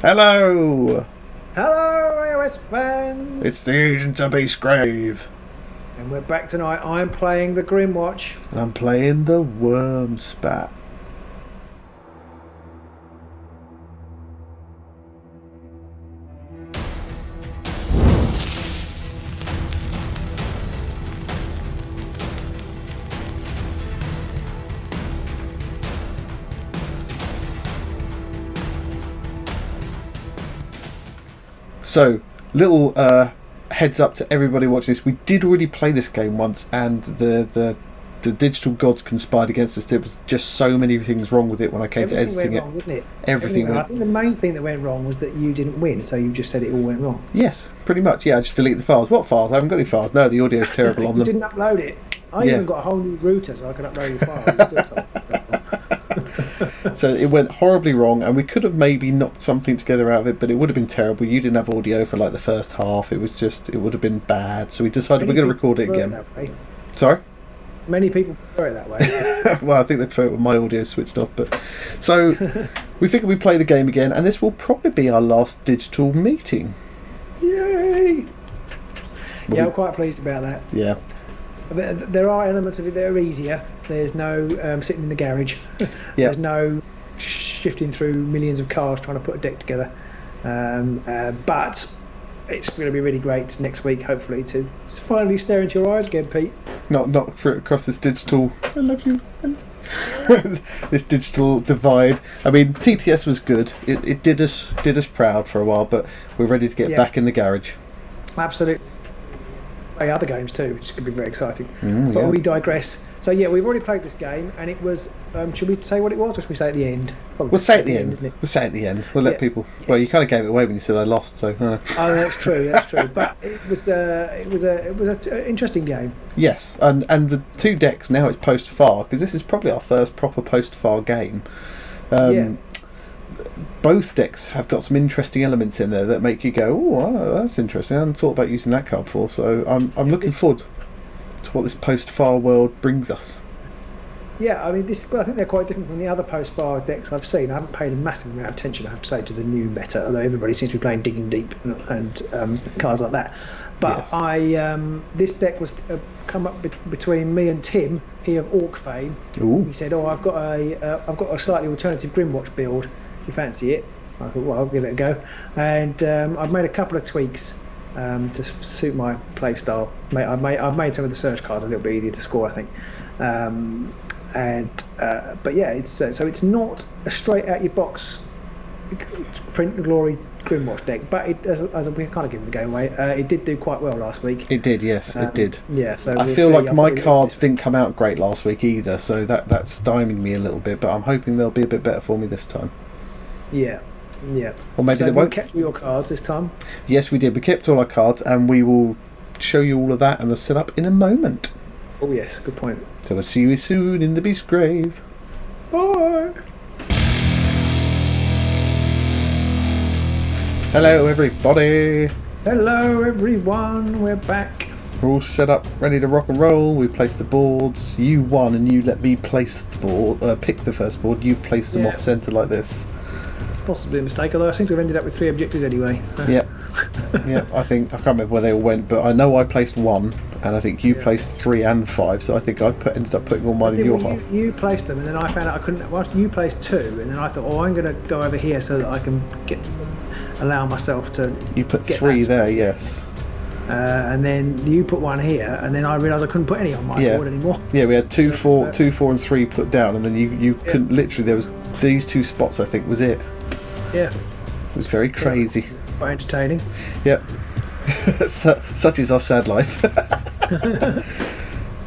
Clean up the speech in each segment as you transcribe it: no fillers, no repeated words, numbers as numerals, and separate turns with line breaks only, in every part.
Hello!
Hello, AOS fans!
It's the Agents of Beastgrave.
And we're back tonight. I'm playing the Grymwatch.
And I'm playing the Wurmspat. So, little heads up to everybody watching this. We did already play this game once, and the digital gods conspired against us. There was just so many things wrong with it when I came to editing
went wrong, didn't it?
Everything went.
I think the main thing that went wrong was that you didn't win, so you just said it all went wrong.
Yes, pretty much. Yeah, I just deleted the files. What files? I haven't got any files. No, the audio's terrible on them.
You didn't upload it. I even got a whole new router so I could upload your files.
So it went horribly wrong, and we could have maybe knocked something together out of it, but it would have been terrible. You didn't have audio for like the first half. It would have been bad. So we decided we're going to record it again. Sorry?
Many people prefer it that way.
Well, I think they prefer it with my audio switched off. But so we figured we'd play the game again, and this will probably be our last digital meeting.
Yay! Yeah, I'm quite pleased about that.
Yeah.
There are elements of it that are easier. There's no sitting in the garage. There's no shifting through millions of cars trying to put a deck together. But it's going to be really great next week, hopefully, to finally stare into your eyes again, Pete.
Not for across this digital. I love you. This digital divide. I mean, TTS was good. It did us proud for a while, but we're ready to get back in the garage.
Absolutely. Other games too, which could be very exciting. But we digress. So yeah, we've already played this game, and it was. Should we say what it was, or should we say at the end?
We'll say at the end. We'll say at the end. We'll let people. Well, you kind of gave it away when you said I lost, so.
Oh, that's true. That's true. But it was an interesting game.
Yes, and the two decks now it's post far, because this is probably our first proper post far game. Both decks have got some interesting elements in there that make you go, oh, that's interesting. I hadn't thought about using that card before, so I'm looking forward to what this post-far world brings us. Yeah,
I mean, I think they're quite different from the other post-far decks I've seen. I haven't paid a massive amount of attention, I have to say, to the new meta, although everybody seems to be playing Digging Deep and cards like that. But yes. This deck was come up between me and Tim, he of Orc fame.
Ooh.
He said, I've got a slightly alternative Grymwatch build. You fancy it? I thought, well, I'll give it a go. And I've made a couple of tweaks to suit my play style. I've made some of the search cards a little bit easier to score, I think. But yeah, it's not a straight out your box print and glory Grymwatch deck, but as we kind of given the game away, it did do quite well last week.
It did, yes, it did.
Yeah, so
I feel like my cards didn't come out great last week either, so that stymied me a little bit. But I'm hoping they'll be a bit better for me this time.
Yeah.
Or maybe they won't.
Kept all your cards this time?
Yes, we did. We kept all our cards, and we will show you all of that and the setup in a moment.
Oh yes, good point.
So we'll see you soon in the Beastgrave.
Bye.
Hello, everybody.
Hello, everyone. We're back.
We're all set up, ready to rock and roll. We placed the boards. You won, and you let me place the board. Pick the first board. You placed them off centre like this.
Possibly a mistake, although I seem to have ended up with 3 objectives anyway.
Yep. I think I can't remember where they all went, but I know I placed 1, and I think you placed 3 and 5. So I think I ended up putting all mine in your half.
You placed them, and then I found out I couldn't. Well, you placed 2, and then I thought, I'm going to go over here so that I can allow myself to.
You put 3 there, yes.
And then you put 1 here, and then I realised I couldn't put any on my board anymore.
Yeah, we had 2, 4, and 3 put down, and then you couldn't. Literally, there was these 2 spots. I think was it.
Yeah.
It was very crazy.
Quite entertaining.
Yep. Such is our sad life. And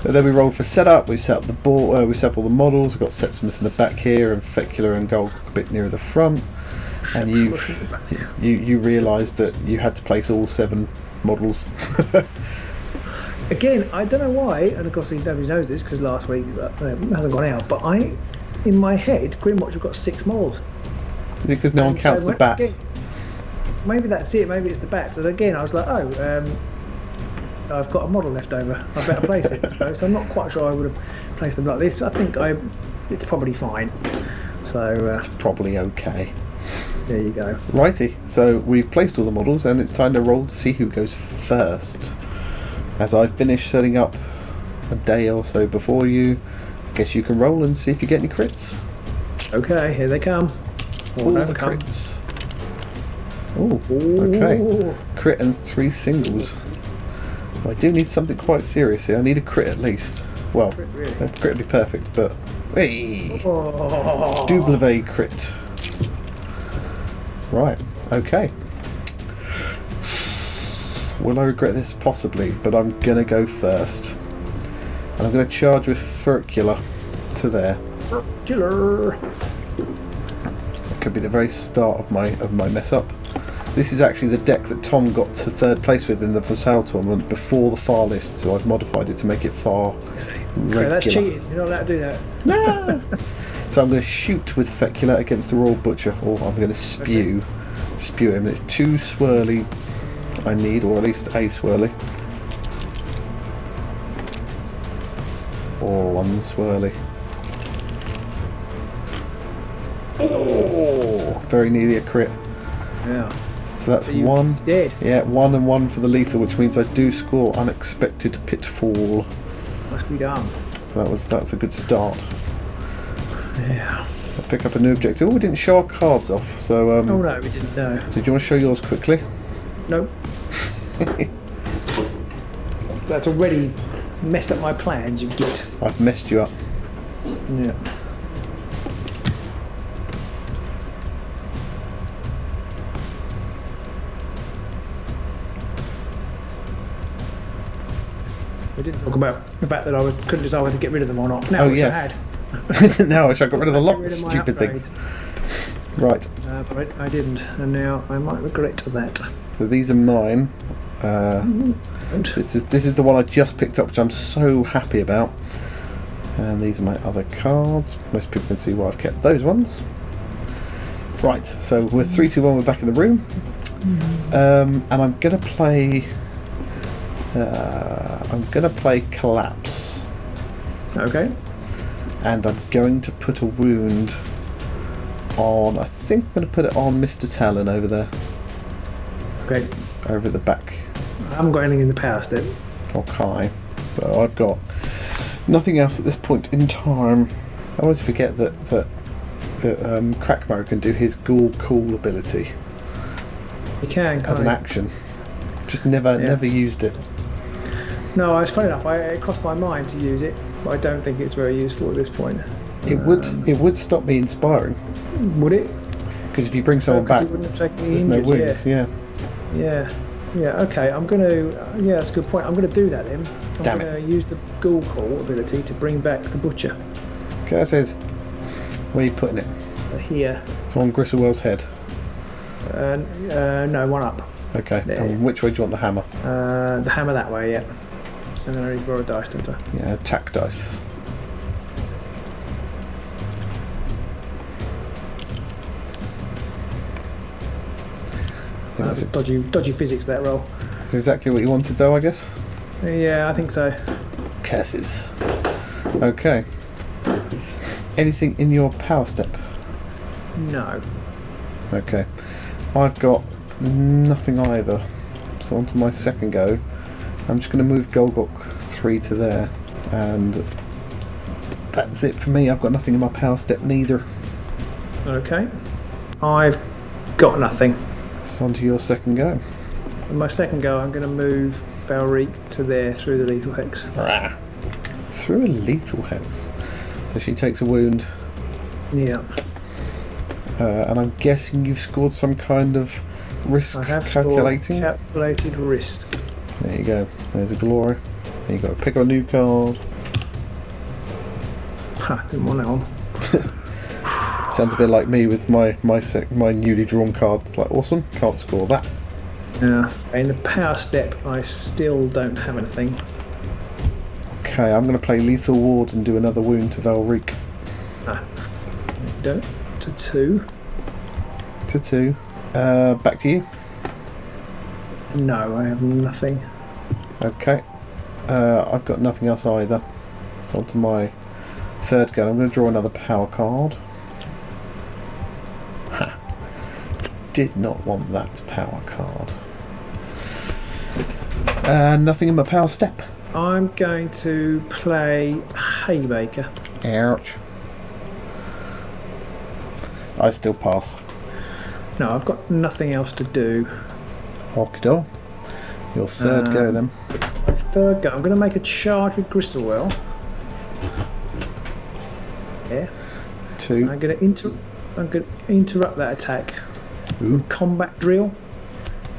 then we rolled for setup. We set up the board. We set up all the models. We've got Septimus in the back here, and Fecular and Gold a bit nearer the front. And you realised that you had to place all 7 models.
Again, I don't know why, and of course nobody knows this because last week it hasn't gone out, but in my head, Grymwatch have got 6 models.
Is it because no one counts the bats?
Again, maybe that's it, maybe it's the bats. And again, I was like, I've got a model left over. I better place it, I suppose. So I'm not quite sure I would have placed them like this. I think it's probably fine. So
it's probably okay.
There you go.
Righty, so we've placed all the models and it's time to roll to see who goes first. As I finish setting up a day or so before you, I guess you can roll and see if you get any crits.
Okay, here they come.
All the crits. Oh, okay. Crit and 3 singles. I do need something quite serious here. I need a crit at least. Well, a crit would be perfect, but... Hey! Double crit. Right, okay. Will I regret this? Possibly, but I'm going to go first. And I'm going to charge with Furcula to there.
Furcula!
That could be the very start of my mess up. This is actually the deck that Tom got to 3rd place with in the Vassal tournament before the far list, so I've modified it to make it far regular.
So that's cheating, you're not allowed to do that.
No! So I'm going to shoot with Fecula against the Royal Butcher, or I'm going to spew him. It's 2 swirly I need, or at least a swirly. Or 1 swirly. Oh! Very nearly a crit.
Yeah.
So that's 1.
Dead.
Yeah, 1 and 1 for the lethal, which means I do score unexpected pitfall.
Must be done.
So that's a good start.
Yeah.
I'll pick up a new objective. Oh, we didn't show our cards off, so...
oh no, we didn't know.
So do you want to show yours quickly?
Nope. That's already messed up my plans, you git.
I've messed you up.
Yeah. We didn't talk about the fact that I couldn't decide whether to get rid of them or not. Now I wish I had.
Now I wish I got rid of the lot of stupid things. Right.
But I didn't, and now I might regret that.
So these are mine. This is the one I just picked up, which I'm so happy about. And these are my other cards. Most people can see why I've kept those ones. Right. So we're 3, 2, 1. We're back in the room, and I'm gonna play. I'm gonna play Collapse.
Okay.
And I'm going to put a wound on. I think I'm going to put it on Mr. Talon over there.
Okay.
Over the back.
I haven't got anything in the power step.
Okay. So I've got nothing else at this point in time. I always forget that Crackmo can do his Ghoul Cool ability.
You can,
as an action. Just never used it.
No, it's funny enough. It crossed my mind to use it, but I don't think it's very useful at this point.
It would stop me inspiring.
Would it?
Because if you bring someone back, there's no wounds. Yeah. Okay, I'm going to. Yeah, that's a good point. I'm going to do that then. I'm going to use the Ghoul Call ability to bring back the Butcher. Okay, that says. Where are you putting it?
So here.
So on Gristlewell's head.
No, one up.
Okay. There. And which way do you want the hammer?
The hammer that way, yeah. And then I need to roll a dice, don't I?
Yeah, attack dice.
That's dodgy physics, that roll.
That's exactly what you wanted, though, I guess?
Yeah, I think so.
Curses. Okay. Anything in your power step?
No.
Okay. I've got nothing either. So on to my second go. I'm just going to move Golgok 3 to there. And that's it for me. I've got nothing in my power step neither.
Okay. I've got nothing.
So on to your second go.
In my second go, I'm going to move Valric to there through the lethal hex.
Through a lethal hex? So she takes a wound.
Yeah.
And I'm guessing you've scored some kind of risk calculating?
Calculated risk.
There you go. There's a glory. There you go. Pick a new card.
Ha, didn't want that one.
Sounds a bit like me with my newly drawn card. It's like, awesome, can't score that.
Yeah. In the power step, I still don't have anything.
Okay, I'm going to play Lethal Ward and do another wound to Valric.
Don't. To 2.
To 2. Back to you.
No, I have nothing.
Okay. I've got nothing else either. So on to my third go. I'm going to draw another power card. Ha. did not want that power card. Nothing in my power step.
I'm going to play Haymaker.
Ouch. I still pass.
No, I've got nothing else to do.
Okido. Your third go then.
My third go. I'm going to make a charge with Gristlewell. Yeah.
2.
I'm going to interrupt that attack with Combat Drill.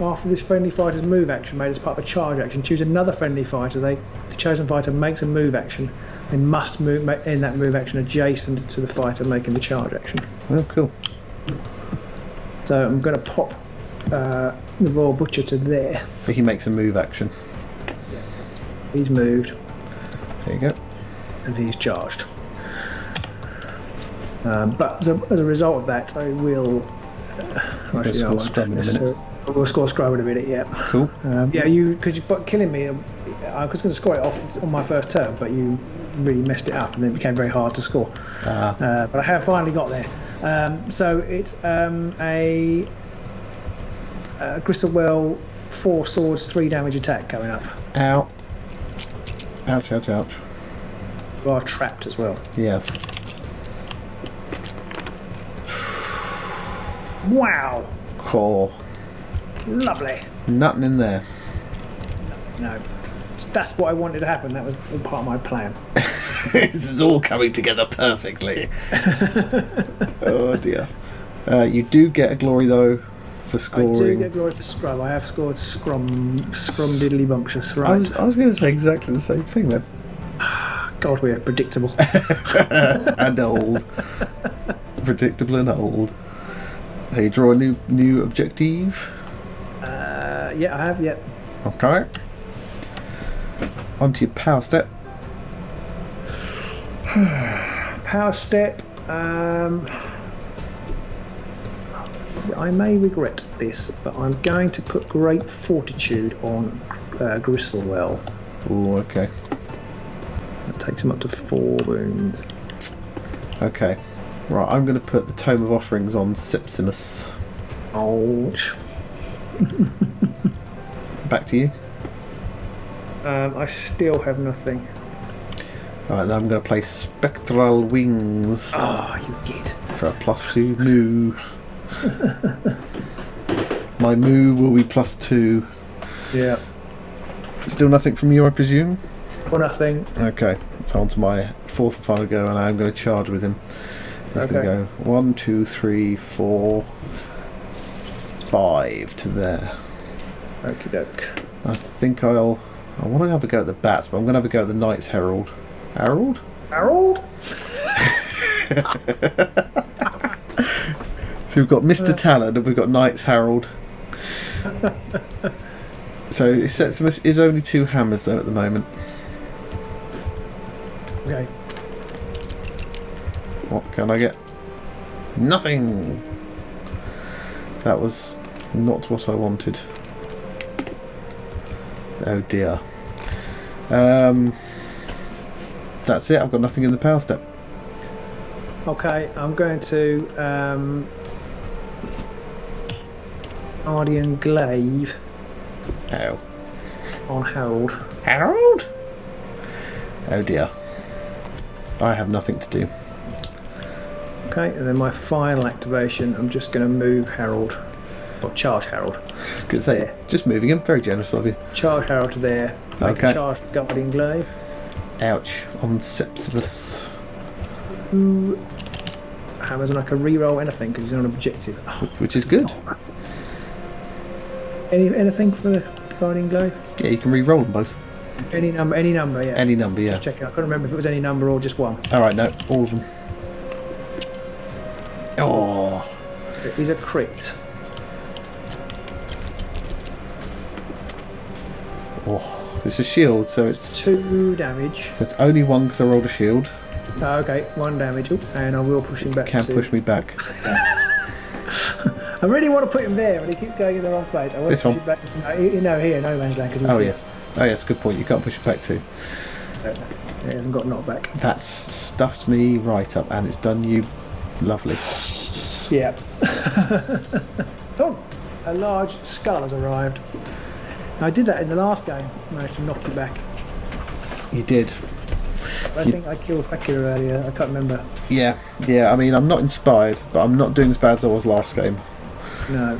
After this friendly fighter's move action made as part of a charge action, choose another friendly fighter. The chosen fighter makes a move action and must end that move action adjacent to the fighter making the charge action.
Oh, cool.
So I'm going to pop the Royal Butcher to there.
So he makes a move action.
Yeah. He's moved.
There you go.
And he's charged. But as a result of that, I will.
Score scrub in a minute.
We'll score scrub in a minute, yeah.
Cool.
Because you're killing me. I was going to score it off on my first turn, but you really messed it up, and it became very hard to score. But I have finally got there. So it's a Gristlewell 4 swords 3 damage attack coming up.
Ow. Ouch, ouch, ouch.
You are trapped as well.
Yes.
Wow.
Cool.
Lovely.
Nothing in there.
No. That's what I wanted to happen. That was all part of my plan.
This is all coming together perfectly. Oh dear. You do get a glory though for scoring.
I do get glory for scrub. I have scored scrum diddly bumptious, right?
I was going to say exactly the same thing then.
God, we are predictable.
And old. Predictable and old. So you draw a new objective.
Yeah, I have. Yeah.
Okay. Onto your power step.
Power step. I may regret this, but I'm going to put Great Fortitude on Gristlewell.
Oh, okay.
That takes him up to 4 wounds.
Okay. Right, I'm going to put the Tome of Offerings on Sepsimus.
Ouch.
Back to you.
I still have nothing.
Right, then I'm going to play Spectral Wings.
Oh, you git.
For a +2 moo. My moo will be +2.
Yeah.
Still nothing from you, I presume?
Or nothing.
Okay, so on to my 4th and final go, and I'm going to charge with him. He's going to go 1, 2, 3, 4, 5 to there.
Okie doke.
I think I want to have a go at the bats, but I'm going to have a go at the Knight's Herald. Herald?
Harold?
So we've got Mr. Talon and we've got Knight's Herald. So Septimus is only 2 hammers though at the moment.
Okay.
What can I get? Nothing! That was not what I wanted. Oh dear. That's it, I've got nothing in the power step.
Okay, I'm going to Ardian Glaive
Ow.
on Harold.
Harold? Oh dear. I have nothing to do.
Okay, and then my final activation, I'm just going to move Harold. Or charge Harold.
I was going to say,
There.
just moving him, very generous of you.
Charge Harold to there. Make
Okay.
a charge to Guardian Glaive.
Ouch. On Sepsimus.
Ooh. Hammers, and I can re-roll anything because he's on an objective. Oh,
Which is good.
anything for the Guardian Glaive?
Yeah, you can re-roll them both.
Any number, yeah.
Any number, yeah.
Just checking. I couldn't remember if it was any number or just one.
Alright, no, all of them. Oh.
It is a crit.
Oh. It's a shield, so it's
2 damage.
so it's only 1 because I rolled a shield.
Oh, okay, 1 damage. Ooh, and I will push him back.
Can't
to...
push me back.
I really want to put him there, but he keeps going in the wrong place. I want
This
to push
one?
him back to here, no man's land.
Oh yes. Oh yes, good point. You can't push it back too.
He hasn't got knockback.
That's stuffed me right up and it's done you lovely.
Yeah. Oh, a large skull has arrived. I did that in the last game. Managed to knock you back.
You did.
I think I killed Fakir earlier. I can't remember.
Yeah. I mean, I'm not inspired, but I'm not doing as bad as I was last game.
No.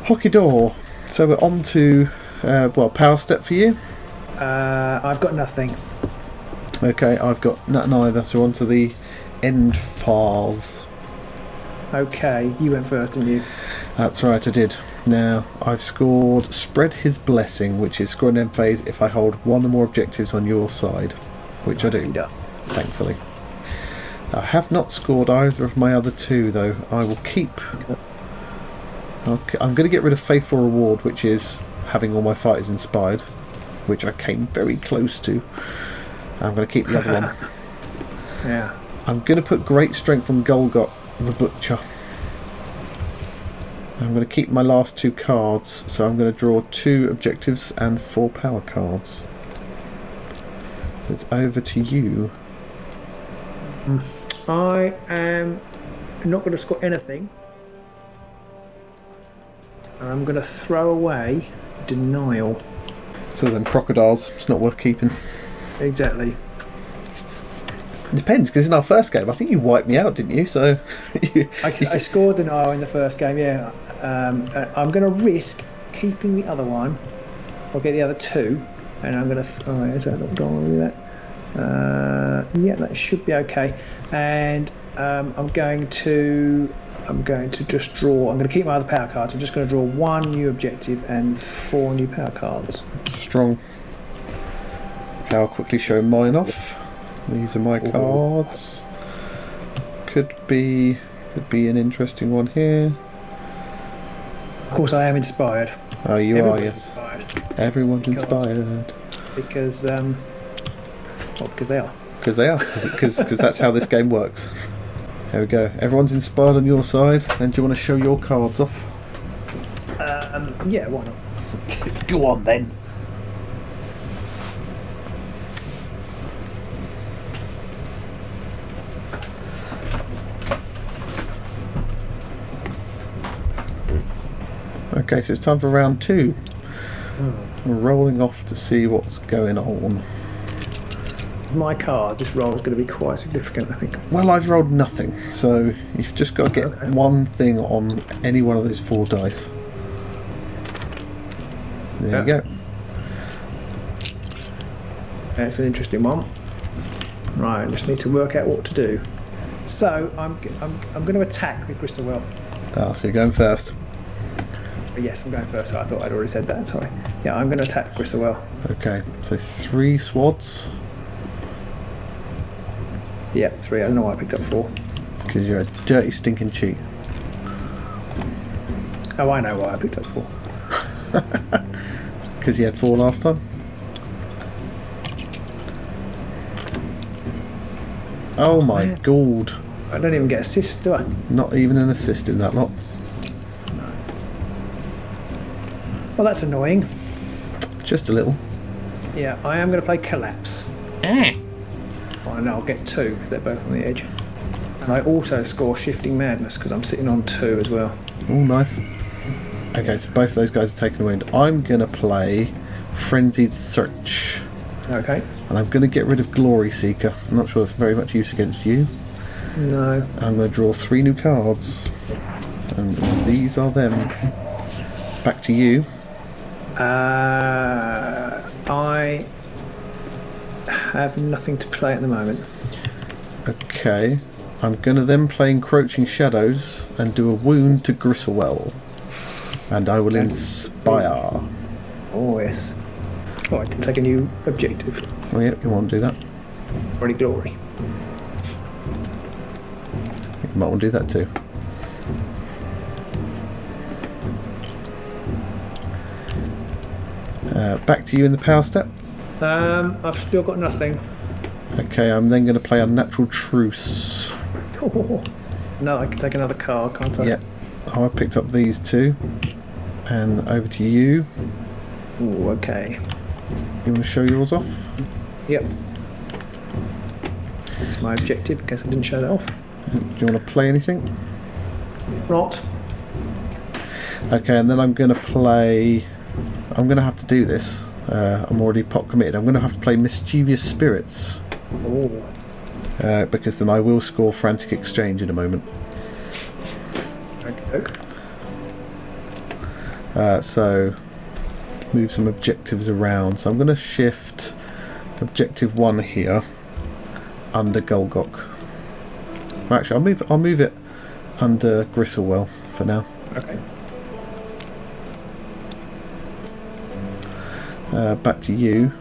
Hockey door. So we're on to power step for you.
I've got nothing.
Okay, I've got nothing either. So on to the end phase.
Okay, you went first, didn't you?
That's right, I did. Now, I've scored Spread His Blessing, which is score an end phase if I hold one or more objectives on your side, which I do, thankfully. I have not scored either of my other two, though. I will keep... I'm going to get rid of Faithful Reward, which is having all my fighters inspired, which I came very close to. I'm going to keep the other one.
Yeah.
I'm going to put Great Strength on Golgot the Butcher. I'm going to keep my last two cards, so I'm going to draw 2 objectives and 4 power cards. So it's over to you.
I am not going to score anything. I'm going to throw away Denial.
So then crocodiles, it's not worth keeping.
Exactly.
It depends, because in our first game, I think you wiped me out, didn't you? So
I scored Denial in the first game, yeah. I'm going to risk keeping the other one. I'll get the other 2, and I'm going to... Oh, is that not going to do that? Yeah, that should be okay. And I'm going to just draw... I'm going to keep my other power cards. I'm just going to draw 1 new objective and 4 new power cards.
Strong. Okay, I'll quickly show mine off. These are my cards. Could be an interesting one here.
Of course, I am inspired.
Oh, you
Everyone's
are, yes.
Inspired.
Everyone's inspired.
Because they are.
Because they are. Because that's how this game works. There we go. Everyone's inspired on your side. And do you want to show your cards off?
Yeah, why not?
Go on then. Okay, so it's time for round 2. We're rolling off to see what's going on.
My card, this roll is going to be quite significant, I think.
Well, I've rolled nothing, so you've just got to get one thing on any one of those 4 dice. There you go.
That's an interesting one. Right, I just need to work out what to do. So I'm going to attack with Crystal Well.
Ah, so you're going first.
Yes, I'm going first. I thought I'd already said that. Sorry. Yeah, I'm going to attack Crystal Well.
Okay, so 3 swads.
Yeah, 3. I don't know why I picked up 4.
Because you're a dirty, stinking cheat.
Oh, I know why I picked up 4.
Because you had 4 last time. Oh my god.
I don't even get assists, do I?
Not even an assist in that lot.
Well, that's annoying.
Just a little.
Yeah, I am going to play Collapse. Oh, no, I'll get 2 because they're both on the edge. And I also score Shifting Madness because I'm sitting on 2 as well.
Oh, nice. Okay, so both of those guys are taken away. I'm going to play Frenzied Search.
Okay.
And I'm going to get rid of Glory Seeker. I'm not sure that's very much use against you.
No.
I'm going to draw 3 new cards. And these are them. Back to you.
I have nothing to play at the moment.
Okay. I'm going to then play Encroaching Shadows and do a wound to Gristlewell. And I will inspire.
Oh, yes. Oh, I can take a new objective.
Oh, yeah, you want to do that?
Already Glory.
You might want to do that too. Back to you in the power step.
I've still got nothing.
Okay, I'm then going to play Unnatural Truce.
Oh, no, I can take another card, can't I?
Yeah. Oh, I picked up these 2. And over to you.
Oh, okay.
You want to show yours off?
Yep. It's my objective, in case I didn't show that off.
Do you want to play anything?
Not.
Okay, and then I'm going to play... I'm going to have to do this. I'm already pot committed. I'm going to have to play Mischievous Spirits.
Oh.
Because then I will score Frantic Exchange in a moment.
Okay.
So, move some objectives around. So I'm going to shift objective 1 here under Gulgok. Well, actually, I'll move it under Gristlewell for now.
Okay.
Back to you.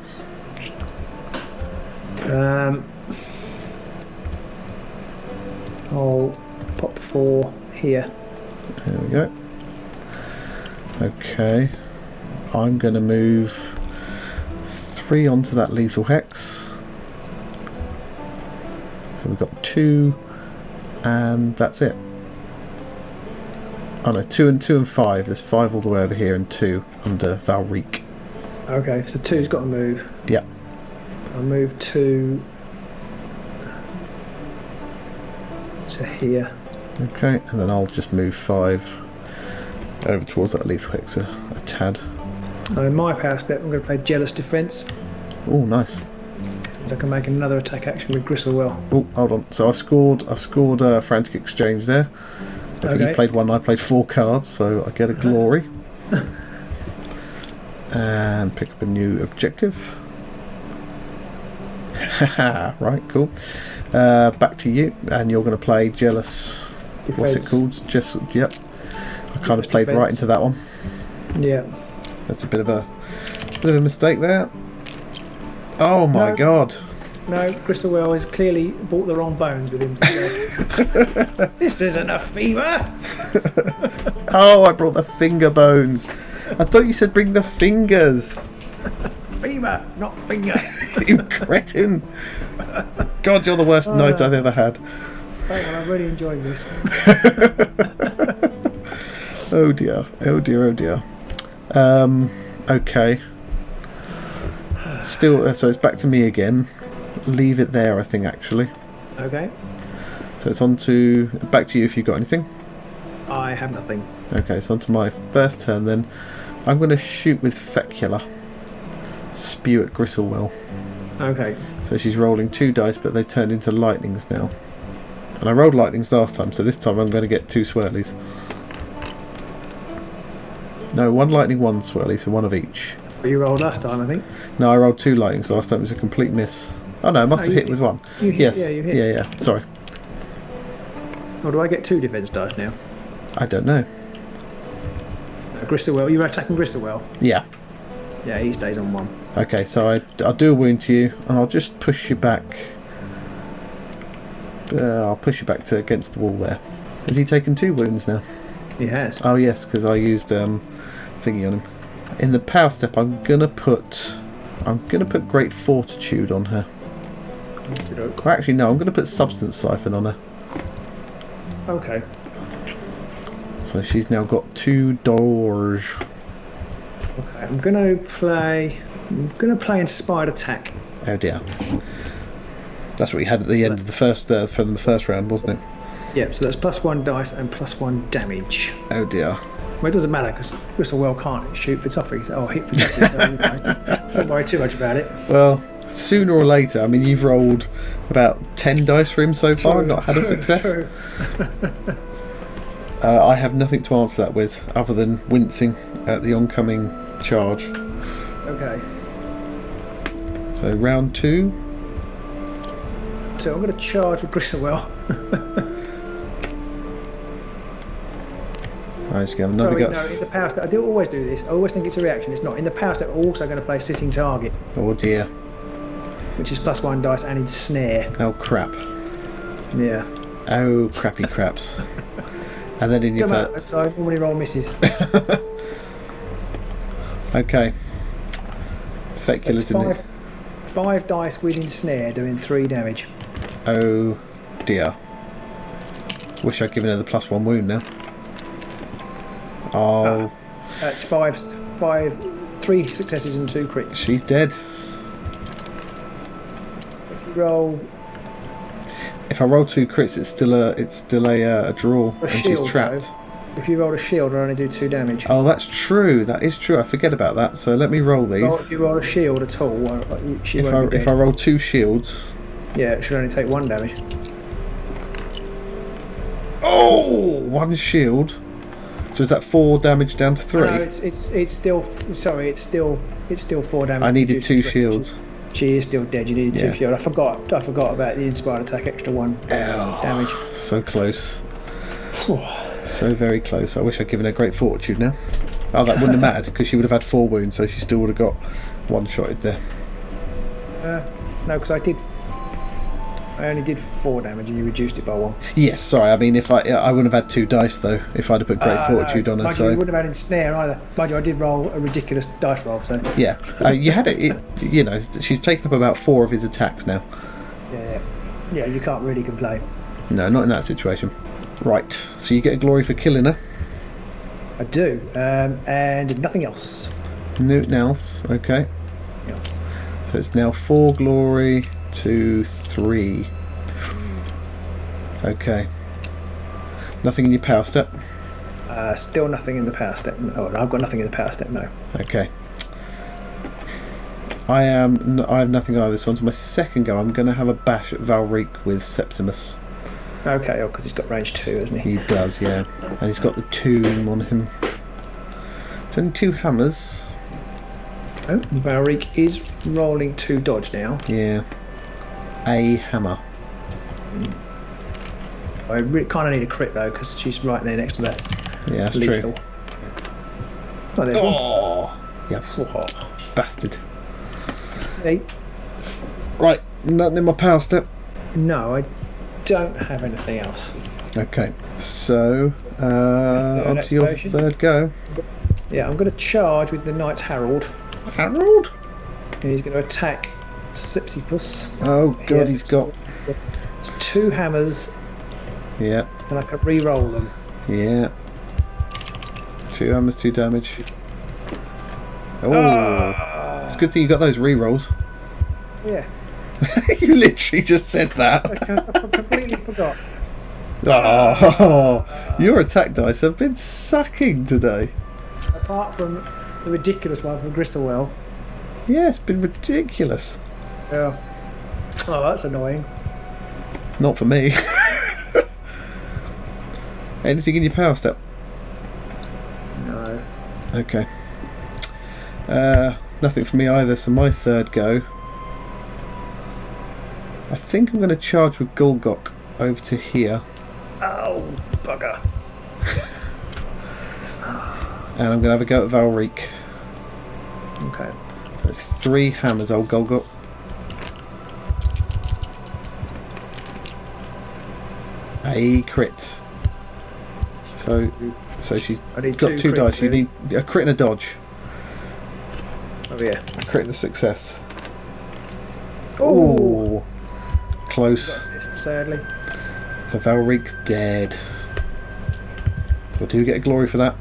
I'll pop 4 here.
There we go. Okay. I'm going to move 3 onto that lethal hex. So we've got 2, and that's it. Oh no, 2 and 5. There's 5 all the way over here, and 2 under Valreek.
Okay, so 2's got to move.
Yeah.
I'll move 2 to here.
Okay, and then I'll just move 5 over towards that lethal hex a tad.
So in my power step, I'm going to play Jealous Defense.
Oh, nice.
So I can make another attack action with Gristlewell.
Oh, hold on. So I've scored Frantic Exchange there. I think you played 1, I played 4 cards, so I get a glory. And pick up a new objective. Right, cool. Back to you, and you're going to play Jealous.
Defense.
What's it called? Just yep. I kind of played
Defense.
right into that one.
Yeah.
That's a bit of a mistake there. Oh my god!
No, Gristlewell has clearly bought the wrong bones with him. This isn't a fever.
Oh, I brought the finger bones. I thought you said bring the fingers.
Fever, not finger.
You cretin! God, you're the worst night I've ever had.
Right, well, I'm really enjoying this.
Oh dear, oh dear, oh dear. Okay. Still, so it's back to me again. Leave it there, I think, actually.
Okay.
So it's on to back to you if you've got anything.
I have nothing.
Okay, so on to my first turn then. I'm going to shoot with Fecula. Spew at Gristlewell.
Okay.
So she's rolling 2 dice, but they've turned into lightnings now. And I rolled lightnings last time, so this time I'm going to get 2 swirlies. No, 1 lightning, 1 swirly, so 1 of each.
But you rolled last time, I think.
No, I rolled 2 lightnings last time. It was a complete miss. Oh no, I must have hit with 1.
You hit,
Yes.
yeah, you hit.
Yeah. Sorry.
Or do I get 2 defense dice now?
I don't know.
Gristlewell, you're attacking Gristlewell?
Yeah.
Yeah, he stays on 1.
Okay, so I'll do a wound to you, and I'll just push you back. I'll push you back to against the wall there. Has he taken 2 wounds now?
He has.
Oh yes, because I used thingy on him. In the power step, I'm gonna put Great Fortitude on her. Or actually, no, I'm gonna put Substance Siphon on her.
Okay.
So she's now got 2 doors.
Okay, I'm gonna play Inspired Attack.
Oh dear. That's what we had at the end of the first from the first round, wasn't it?
Yep. So that's +1 dice and +1 damage.
Oh dear.
Well, it doesn't matter because Gristlewell can't shoot for toffees or hit for toffees. So don't worry too much about it.
Well, sooner or later, I mean, you've rolled about 10 dice for him so far and not had a success.
True.
I have nothing to answer that with other than wincing at the oncoming charge.
Okay.
So round 2.
So I'm going to charge with Gristlewell.
I just get another go.
No, in the power step, I do always do this. I always think it's a reaction. It's not. In the power step, I'm also going to play Sitting Target,
Oh dear.
which is +1 dice and Ensnare.
Oh crap.
Yeah.
Oh crappy craps. And then in your
Come out, so I normally roll misses.
Okay. Fecula's in it.
5 dice with Ensnare doing 3 damage.
Oh dear. Wish I'd given her the +1 wound now. Oh.
That's 3 successes and 2 crits.
She's dead.
If you roll
If I roll 2 crits, it's still a draw, and she's
shield,
trapped.
If you roll a shield, I only do 2 damage.
Oh, that's true. That is true. I forget about that. So let me roll these.
If you roll a shield at all,
if I roll 2 shields.
Yeah, it should only take 1 damage.
Oh, 1 shield. So is that 4 damage down to 3?
No, it's still. Sorry, it's still 4 damage.
I needed 2 shields.
She is still dead. You needed 2 shields. I forgot about the inspired attack. Extra 1 damage.
So close. So very close. I wish I'd given her great fortune now. Oh, that wouldn't have mattered because she would have had 4 wounds, so she still would have got 1-shotted there.
No, because I only did 4 damage and you reduced it by 1.
Yes, sorry. I mean, if I wouldn't have had 2 dice though. If I'd have put great fortune on her,
so you wouldn't have had ensnare either. Mind you, I did roll a ridiculous dice roll. So
yeah, you had it. You know, she's taken up about 4 of his attacks now.
Yeah. You can't really complain.
No, not in that situation. Right, so you get a glory for killing her.
I do, and nothing else.
Nothing else. Okay.
Yeah.
So it's now 4 glory to 3. Okay. Nothing in your power step?
Still nothing in the power step. Oh, I've got nothing in the power step, no.
Okay. I have nothing either. So onto my second go, I'm going to have a bash at Valric with Sepsimus.
Okay, because he's got range 2, hasn't he?
He does, yeah. And he's got the tomb on him. It's only 2 hammers.
Oh, Valric is rolling 2 dodge now.
Yeah. A hammer.
I kind of need a crit though, because she's right there next to that.
Yeah, that's
lethal.
true.
Oh, there's
one. Yeah.
Oh.
Bastard.
8.
Right, nothing in my power step.
No, I don't have anything else.
Okay, so on to your third go.
Yeah, I'm going to charge with the Knight's Herald.
Herald?
And he's going to attack Sepsimus.
Oh god, he's got
2 hammers.
Yeah.
And I can re-roll them.
Yeah. 2 hammers, 2 damage. Oh, it's a good thing you got those re-rolls.
Yeah.
You literally just said that.
I completely forgot.
Oh, your attack dice have been sucking today.
Apart from the ridiculous one from Gristlewill.
Yeah, it's been ridiculous.
Yeah. Oh, that's annoying.
Not for me. Anything in your power step?
No.
Okay. Nothing for me either, so my third go. I think I'm going to charge with Gulgok over to here.
Oh, bugger.
And I'm going to have a go at Valric.
Okay.
So it's 3 hammers, old Gulgok. A crit. So she's got 2 dice. You need a crit and a dodge.
Oh yeah.
A crit and a success.
Oh,
close.
Sadly.
So Valric's dead. So I do get a glory for that.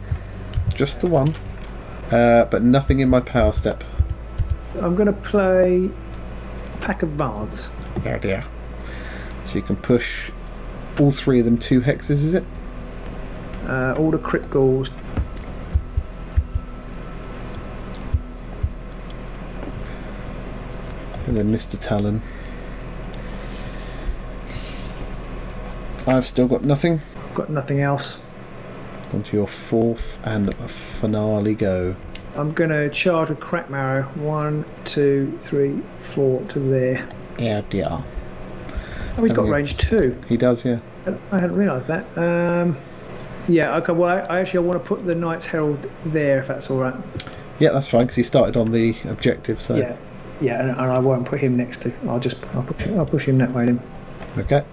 Just the 1. But nothing in my power step.
I'm going to play Pack Advance.
Oh dear. So you can push all 3 of them 2 hexes, is it?
All the crit goals.
And then Mr. Talon. I've still got nothing.
Got nothing else.
Onto your 4th and finale go.
I'm going to charge with Crack Marrow. 1, 2, 3, 4 to there.
Yeah, dear.
Oh, he's got range 2.
He does, yeah.
I hadn't realised that. Yeah, okay, well, I want to put the Knight's Herald there, if that's alright.
Yeah, that's fine, because he started on the objective, so...
Yeah, and I won't put him next to... I'll push him that way then.
Okay.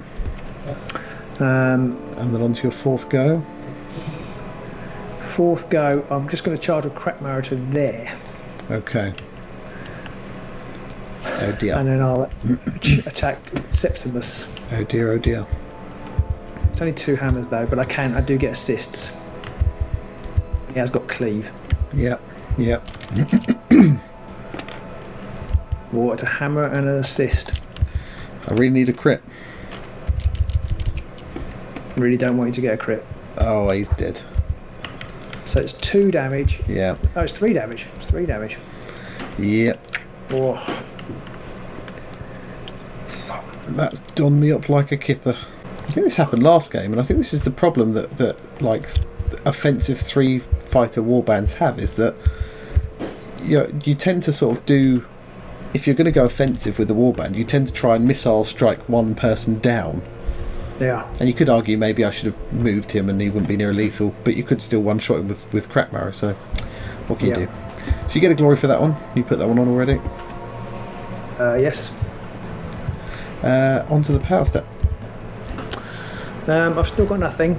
And then on to your 4th go.
4th go, I'm just going to charge a Crack Marrow to there.
Okay. Oh dear.
And then I'll attack Sepsimus.
Oh dear, oh dear.
It's only 2 hammers though, but I do get assists. He has got cleave.
Yep.
Well, it's a hammer and an assist.
I really need a crit.
Really don't want you to get a crit.
Oh, he's dead.
So it's 2 damage.
Yeah.
Oh, it's 3 damage. It's 3 damage.
Yep.
Oh.
That's done me up like a kipper. I think this happened last game, and I think this is the problem that like offensive 3-fighter warbands have, is that you tend to sort of do, if you're going to go offensive with the warband, you tend to try and missile strike one person down.
Yeah.
And you could argue maybe I should have moved him and he wouldn't be near lethal, but you could still one-shot him with crack marrow, so what can you do? So you get a glory for that one. You put that one on already?
Yes.
Onto the power step.
I've still got nothing.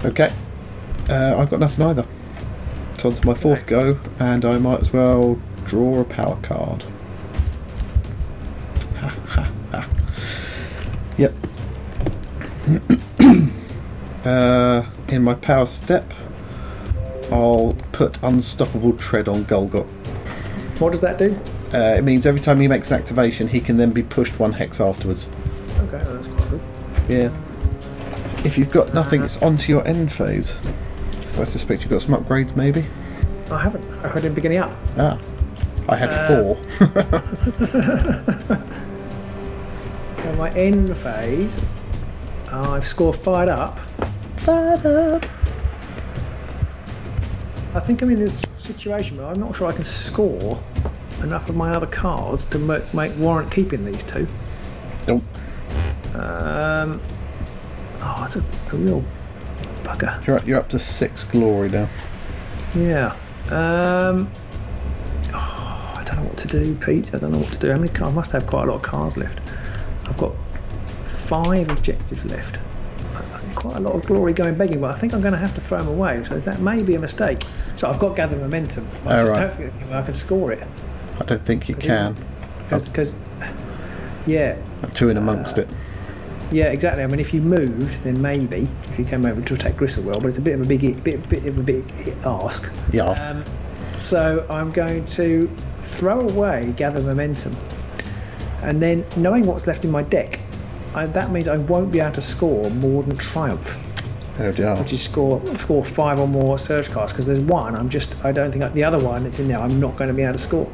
Okay. I've got nothing either. So onto my 4th go, and I might as well draw a power card. Ha ha ha. Yep. In my power step, I'll put Unstoppable Tread on Golgot.
What does that do?
It means every time he makes an activation, he can then be pushed 1 hex afterwards.
Okay, well, that's quite good.
Yeah. If you've got nothing, it's onto your end phase. I suspect you've got some upgrades, maybe?
I haven't. I didn't pick any up.
Ah. I had 4.
So my end phase, I've scored fired up.
Fired up.
I think I'm in this situation where I'm not sure I can score enough of my other cards to make warrant keeping these 2.
Nope.
It's a real bugger.
You're up to 6 glory now.
Yeah. I don't know what to do, Pete. I don't know what to do. How many cards? I must have quite a lot of cards left. I've got 5 objectives left. Quite a lot of glory going begging, but I think I'm going to have to throw them away. So that may be a mistake. So I've got gather momentum. I don't think I can score it.
I don't think you can.
Because yeah.
I'm 2 in amongst it.
Yeah, exactly. I mean, if you moved, then maybe if you came over to attack Gristlewell, but it's a bit of a big ask.
Yeah.
So I'm going to throw away gather momentum, and then knowing what's left in my deck, that means I won't be able to score more than Triumph.
Oh dear.
Which is score 5 or more surge casts, because there's one. I don't think the other one that's in there. I'm not going to be able to score.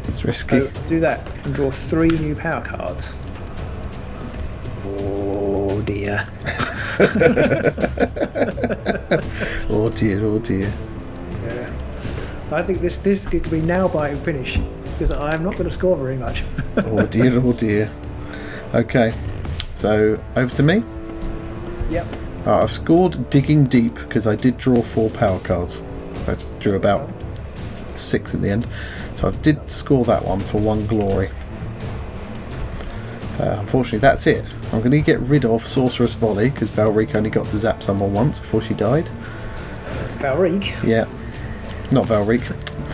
It's risky.
So do that and draw 3 new power cards. Oh dear.
Oh dear, oh dear.
Yeah. I think this could be nail biting finish, because I'm not going to score very much.
Oh dear, oh dear. Okay, so over to me.
Yep.
I've scored Digging Deep because I did draw 4 power cards. I drew about 6 in the end, so I did score that one for 1 glory. Unfortunately, that's it. I'm going to get rid of Sorceress Volley because Valric only got to zap someone once before she died.
Valric?
Yeah, not Valric,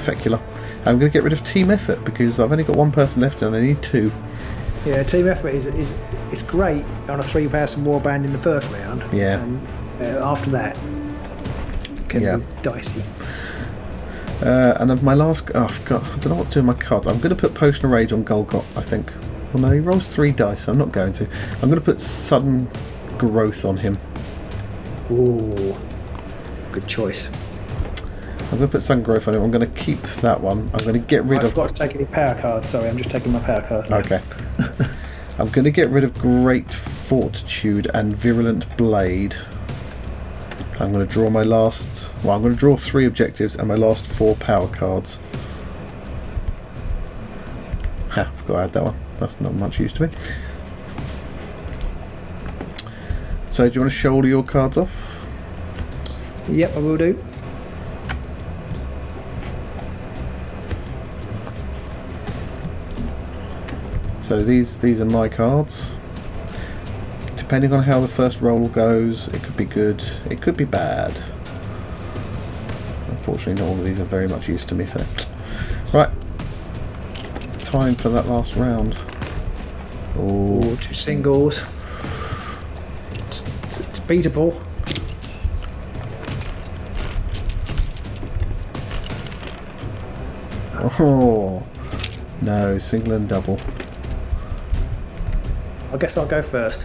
Fecula. I'm going to get rid of Team Effort because I've only got 1 person left and I need 2.
Yeah, Team Effort is it's great on a 3-person warband in the first round.
Yeah.
After that, it can be dicey.
And of my last, I don't know what to do with my cards. I'm going to put Potion of Rage on Golgot, I think. Well, no, he rolls 3 dice, so I'm not going to. I'm going to put Sudden Growth on him.
Ooh, good choice.
I'm going to put Sudden Growth on him. I'm going to keep that one. I'm going to get rid of...
I forgot to take any power cards. Sorry, I'm just taking my power cards now.
Okay. I'm going to get rid of Great Fortitude and Virulent Blade. I'm going to draw my last... Well, I'm going to draw 3 objectives and my last 4 power cards. Ha, forgot I had that one. That's not much use to me. So, do you want to shoulder your cards off?
Yep, I will do.
So these are my cards. Depending on how the first roll goes, it could be good, it could be bad. Unfortunately, not all of these are very much use to me. So, right, time for that last round.
Oh, 2 singles. It's beatable.
Oh no, single and double.
I guess I'll go first.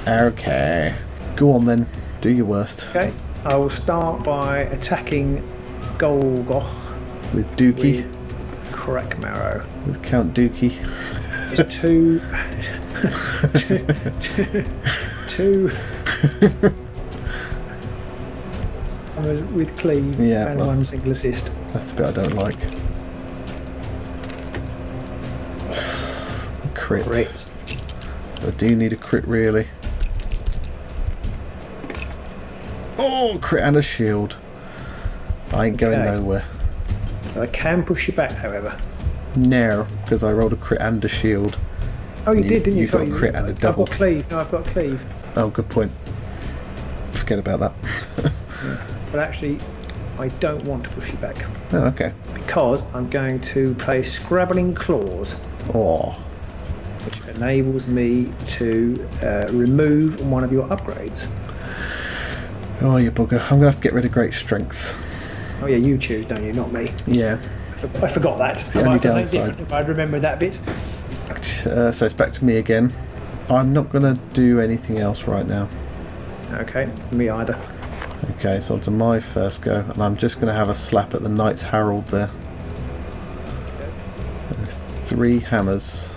Okay, go on then. Do your worst.
Okay, I will start by attacking Golgoth
with Dookie.
With Crack Marrow.
With Count Dookie.
It's two with cleave and one single assist.
That's the bit I don't like. Crit. I do need a crit, really. Oh, crit and a shield. I ain't going nowhere.
I can push you back, however.
No, because I rolled a crit and a shield.
Oh, you did, didn't you?
You got a crit and a double.
I've got cleave. No, I've got cleave.
Oh, good point. Forget about that.
But actually, I don't want to push you back.
Oh, okay.
Because I'm going to play Scrabbling Claws.
Oh.
Which enables me to remove one of your upgrades.
Oh, you bugger. I'm going to have to get rid of Great Strength.
Oh, yeah, you choose, don't you? Not me.
Yeah.
I forgot that.
It's the only downside.
If I'd remembered that bit.
So it's back to me again. I'm not going to do anything else right now.
Okay, me either.
Okay, so onto my first go, and I'm just going to have a slap at the Knight's Herald there. 3 hammers.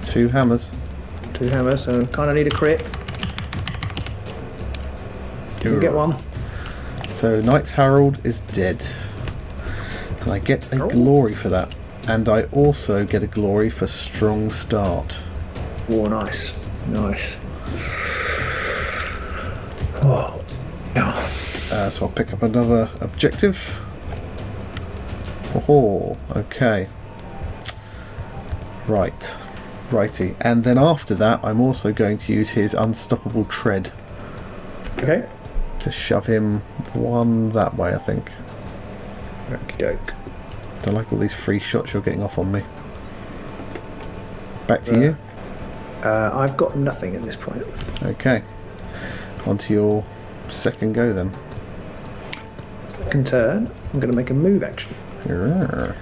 2 hammers.
2 hammers, so kind of need a crit. You get one.
So Knight's Herald is dead. And I get a glory for that. And I also get a glory for Strong Start.
Oh, nice. Nice. Oh. Yeah.
So I'll pick up another objective. Oh, okay. Right. Righty. And then after that, I'm also going to use his Unstoppable Tread.
Okay.
To shove him one that way, I think.
Okie doke.
Don't like all these free shots you're getting off on me. Back to you.
I've got nothing at this point.
Okay. On to your second go then.
Second turn, I'm going to make a move action.
Yeah.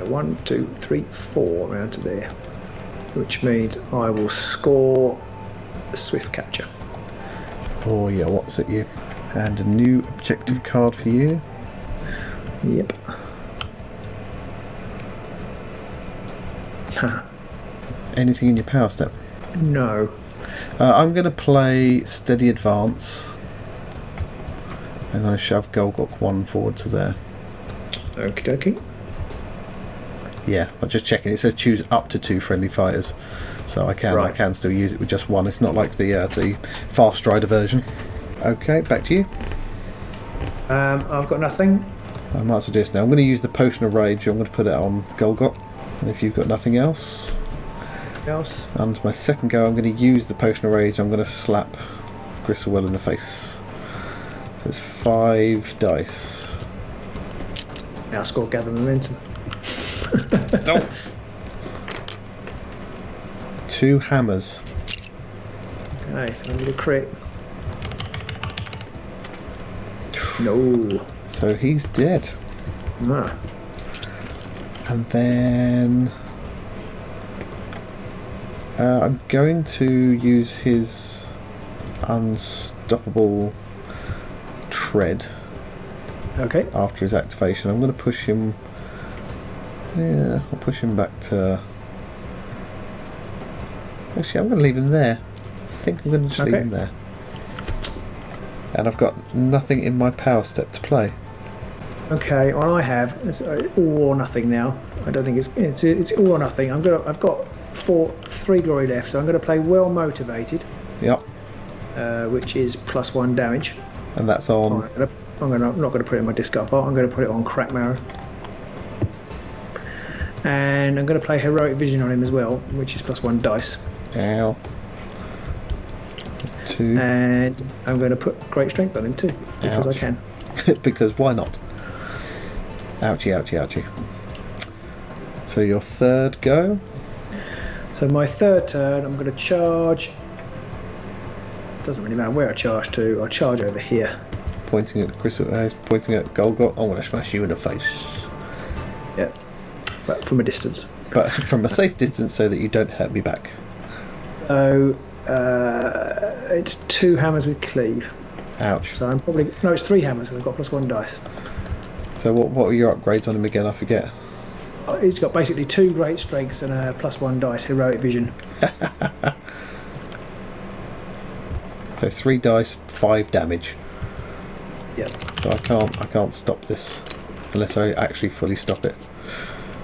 1, 2, 3, 4 around to there. Which means I will score a swift capture.
Oh yeah, what's it you? And a new objective card for you.
Yep.
Anything in your power step?
No.
I'm going to play Steady Advance. And I shove Golgok 1 forward to there.
Okie dokie.
Yeah, I'm just checking. It says choose up to 2 friendly fighters. So I can still use it with just 1. It's not like the Fast Strider version. Okay, back to you.
I've got nothing.
I might as well do this now. I'm going to use the Potion of Rage. I'm going to put it on Golgot. And if you've got nothing else... And my second go, I'm going to use the Potion of Rage. I'm going to slap Gristlewell in the face. So it's 5 dice.
Now score gather momentum.
No. 2 hammers.
Okay, I need a crit. No.
So he's dead.
Nah.
And then I'm going to use his Unstoppable Tread.
Okay.
After his activation, I'm going to push him. Yeah, I'll push him back to. Actually, I'm going to leave him there. I think I'm going to just leave him there. And I've got nothing in my power step to play.
Okay, well I have. It's all or nothing now. I don't think it's all or nothing. I've got 3 glory left, so I'm going to play Well Motivated.
Yep.
Which is +1 damage.
And that's on.
I'm not going to put it in my discard pile. I'm going to put it on Crack Marrow. And I'm going to play Heroic Vision on him as well, which is +1 dice.
Ow. 2.
And I'm going to put Great Strength on him too, because
Ouch.
I can.
Because why not? Ouchie, ouchie, ouchie. So your third go?
So my third turn, I'm going to charge. It doesn't really matter where I charge to. I'll charge over here.
Pointing at pointing at Golgot. I want to smash you in the face.
Yeah, but from a distance.
But from a safe distance so that you don't hurt me back.
So It's 2 hammers with cleave.
Ouch.
So I'm probably... No, it's 3 hammers, because I've got +1 dice.
So what are your upgrades on him again? I forget.
He's got basically 2 great strengths and a +1 dice, heroic vision.
So 3 dice, 5 damage.
Yep.
So I can't stop this unless I actually fully stop it.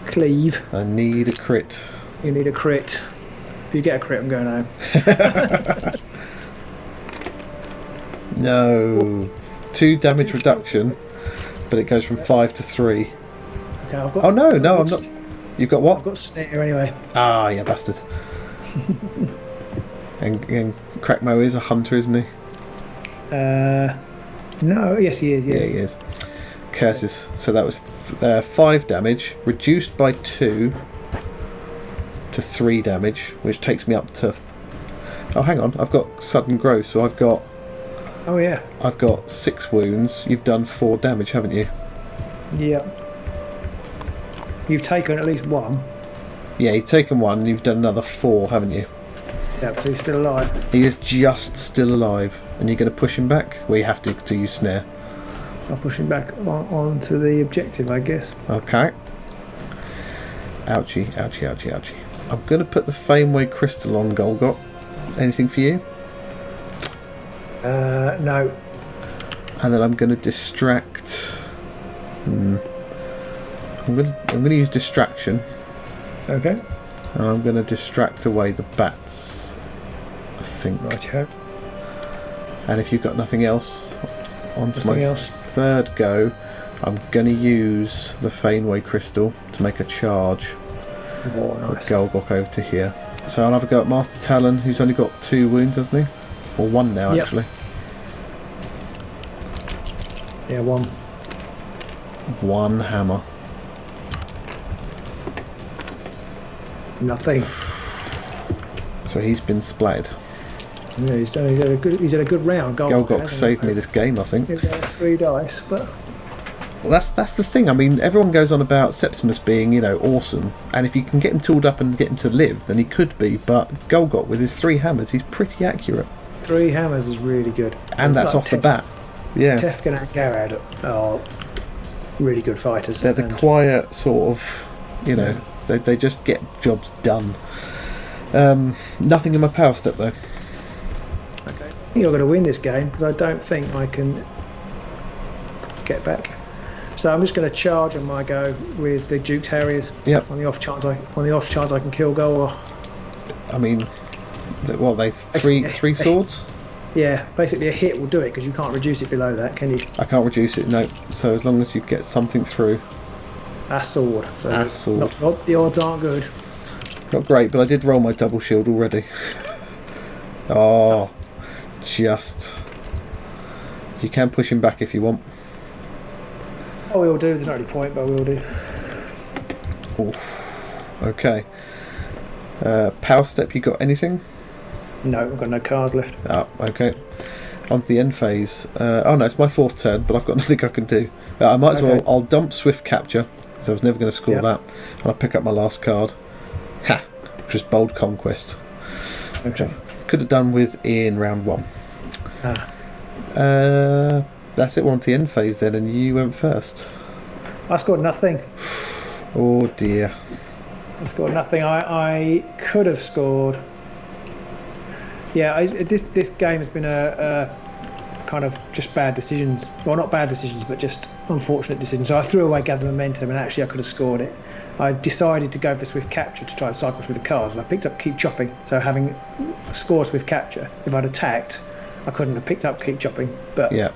Cleave.
I need a crit.
You need a crit. If you get a crit, I'm going home.
No. 2 damage reduction, but it goes from 5 to 3.
Okay, I've got,
oh no, I'm not. You've got what?
I've got snare anyway.
Ah, yeah, bastard. and Crackmo is a hunter, isn't he?
No, yes he is.
Yeah, he is. Curses. So that was 5 damage, reduced by 2 to 3 damage, which takes me up to... Oh, hang on. I've got sudden growth, so I've got...
Oh, yeah.
I've got 6 wounds. You've done 4 damage, haven't you?
Yeah. You've taken at least 1.
Yeah, you've taken 1, and you've done another 4, haven't you?
Yeah, so he's still alive.
He is just still alive. And you're going to push him back? Well, you have to use snare.
I'll push him back onto the objective, I guess.
Okay. Ouchie, ouchie, ouchie, ouchie. I'm going to put the Fameway Crystal on Golgot. Anything for you?
No.
And then I'm going to distract... I'm going to use distraction.
Okay.
And I'm going to distract away the bats, I think.
Right.
And if you've got nothing else, onto
Nothing
my
else.
third go, I'm going to use the Fameway Crystal to make a charge with Golgok over to here. So I'll have a go at Master Talon, who's only got 2 wounds, hasn't he? Or 1 now, actually.
Yeah, 1.
1 hammer.
Nothing.
So he's been splattered.
Yeah, he's had a good round.
Golgok saved me this game, I think.
He's got 3 dice, but...
Well, that's the thing. I mean, everyone goes on about Septimus being, awesome, and if you can get him tooled up and get him to live, then he could be. But Golgok, with his 3 hammers, he's pretty accurate.
3 hammers is really good,
and that's off the bat. Yeah.
Tefkin and Garad are really good fighters.
They're the quiet sort of, they just get jobs done. Nothing in my power step though.
Okay. I think you're going to win this game because I don't think I can get back. So I'm just going to charge on my go with the Duke Terriers.
Yep.
On the off chance I can kill Golgok.
I mean, they 3 swords?
Yeah, basically a hit will do it because you can't reduce it below that, can you?
I can't reduce it, no. So as long as you get something through.
A sword. So
a sword.
The odds aren't good.
Not great, but I did roll my double shield already. Oh, just. You can push him back if you want.
Oh, we'll do. There's not any point, but we'll do.
Oof. Okay. Power step, you got anything?
No, I've got no cards left.
Oh, okay. On to the end phase. Oh no, it's my 4th turn, but I've got nothing I can do. I might as well. I'll dump Swift Capture, because I was never going to score that. And I'll pick up my last card. Ha! Which was Bold Conquest.
Okay.
Could have done with in round 1. That's it. We're on to the end phase then, and you went first.
I scored nothing.
Oh dear.
I scored nothing. I could have scored. Yeah, this game has been a kind of just bad decisions. Well, not bad decisions, but just unfortunate decisions. So I threw away Gather Momentum, and actually I could have scored it. I decided to go for Swift Capture to try and cycle through the cards, and I picked up Keep Chopping. So having scored Swift Capture, if I'd attacked, I couldn't have picked up Keep Chopping. But
yeah.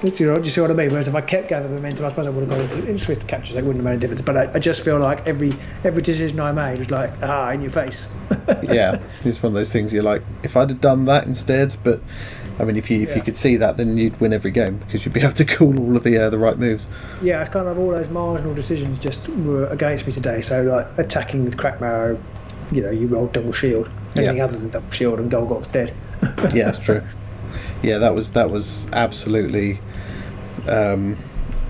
Do you see what I mean? Whereas if I kept Gather Momentum, I suppose I would have gone into Swift Capture, so it wouldn't have made a difference. But I just feel like every decision I made was like, in your face.
Yeah, it's one of those things you're like, if I'd have done that instead, but I mean, if you could see that, then you'd win every game because you'd be able to call all of the right moves.
Yeah, I kind of all those marginal decisions just were against me today. So like attacking with Crack Marrow, you rolled double shield. Anything other than double shield and Golgok's dead.
Yeah, that's true. Yeah, that was absolutely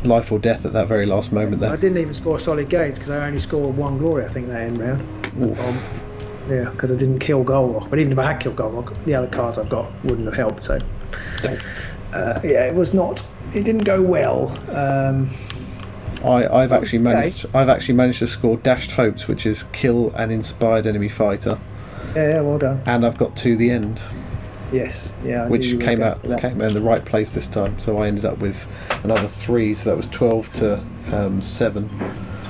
life or death at that very last moment there.
I didn't even score solid games because I only scored 1 glory, I think, that end round. Yeah, because I didn't kill Golrock. But even if I had killed Golrock, the other cards I've got wouldn't have helped. So, it was not. It didn't go well.
I've actually managed to score Dashed Hopes, which is kill an inspired enemy fighter.
Yeah, well done.
And I've got to the end.
Yes, yeah.
Which came out in the right place this time. So I ended up with another 3, so that was 12 to 7.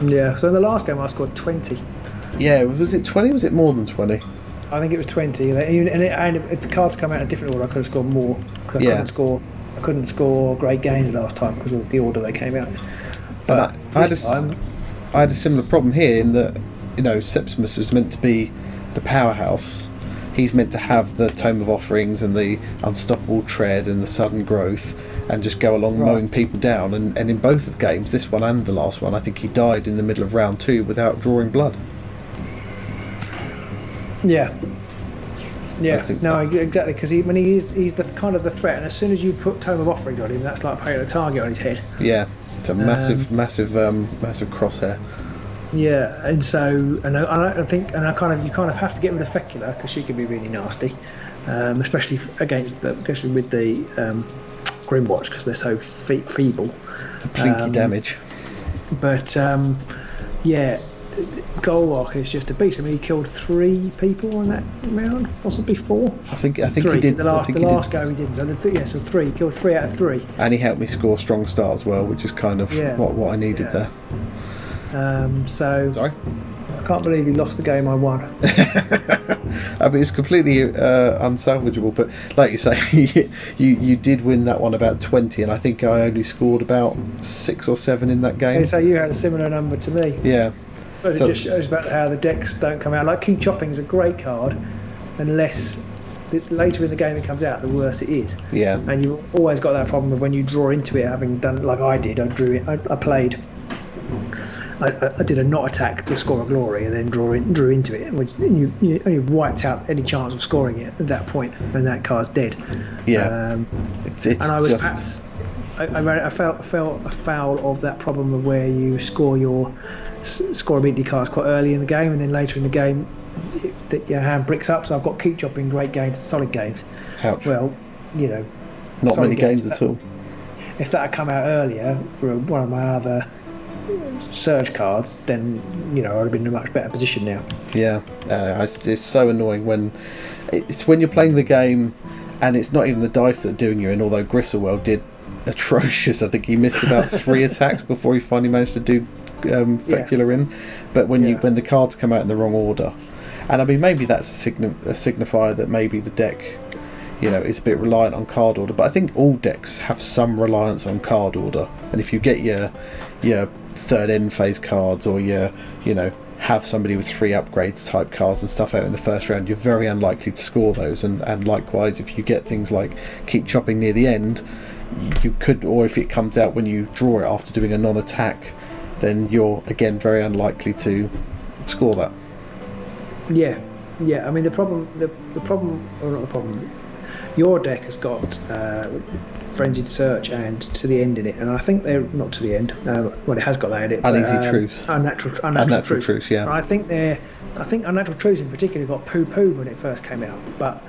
Yeah. So in the last game I scored 20.
Yeah, was it 20? Was it more than 20?
I think it was 20. And if the cards come out in a different order, I could have scored more. I couldn't score great games last time because of the order they came out in. But
I had a similar problem here in that, Sepsimus is meant to be the powerhouse. He's meant to have the Tome of Offerings and the Unstoppable Tread and the Sudden Growth and just go along mowing people down. And in both of the games, this one and the last one, I think he died in the middle of round 2 without drawing blood.
Yeah. No, exactly. Because he's the kind of the threat, and as soon as you put Tome of Offerings on him, that's like putting a target on his head. Yeah,
it's a massive crosshair.
Yeah, and so I think you kind of have to get rid of Fecula because she can be really nasty, especially especially with the Grymwatch because they're so feeble.
The plinky damage.
But yeah. Golrock is just a beast. I mean, he killed 3 people in that round, possibly 4.
I think 3.
He did. The last go he didn't. So 3. He killed 3 out of 3.
And he helped me score Strong Start as well, which is kind of what I needed there.
Sorry. I can't believe he lost the game I won.
I mean, it's completely unsalvageable, but like you say, you did win that one about 20, and I think I only scored about 6 or 7 in that game.
So you had a similar number to me.
Yeah.
But it just shows about how the decks don't come out. Like Keep Chopping is a great card, unless later in the game it comes out, the worse it is.
Yeah.
And you've always got that problem of when you draw into it, having done like I did. I drew it. I played. I did a not attack to score a glory, and then drew into it, which you've wiped out any chance of scoring it at that point, and that card's dead.
Yeah.
And I was I felt afoul of that problem of where you score ability cards quite early in the game, and then later in the game that your hand bricks up. So I've got Keep Chopping great gains, solid gains.
Ouch.
Well,
not many gains at all.
If that had come out earlier for one of my other surge cards, then I'd have been in a much better position now.
Yeah, it's so annoying when you're playing the game and it's not even the dice that are doing you in. Although Gristlewell did atrocious. I think he missed about 3 attacks before he finally managed to do Fecula in. But when the cards come out in the wrong order, and I mean maybe that's a signifier that maybe the deck is a bit reliant on card order, but I think all decks have some reliance on card order. And if you get your third end phase cards, or have somebody with 3 upgrades type cards and stuff out in the first round, you're very unlikely to score those. And likewise, if you get things like Keep Chopping near the end, you could, or if it comes out when you draw it after doing a non-attack, then you're again very unlikely to score that.
Yeah. I mean the problem, or not the problem. Your deck has got Frenzied Search and To the End in it, and I think they're not To the End. Well, it has got that in it.
Uneasy Truce.
Unnatural
Truce. Yeah.
I think Unnatural Truce in particular got poo-pooed when it first came out, but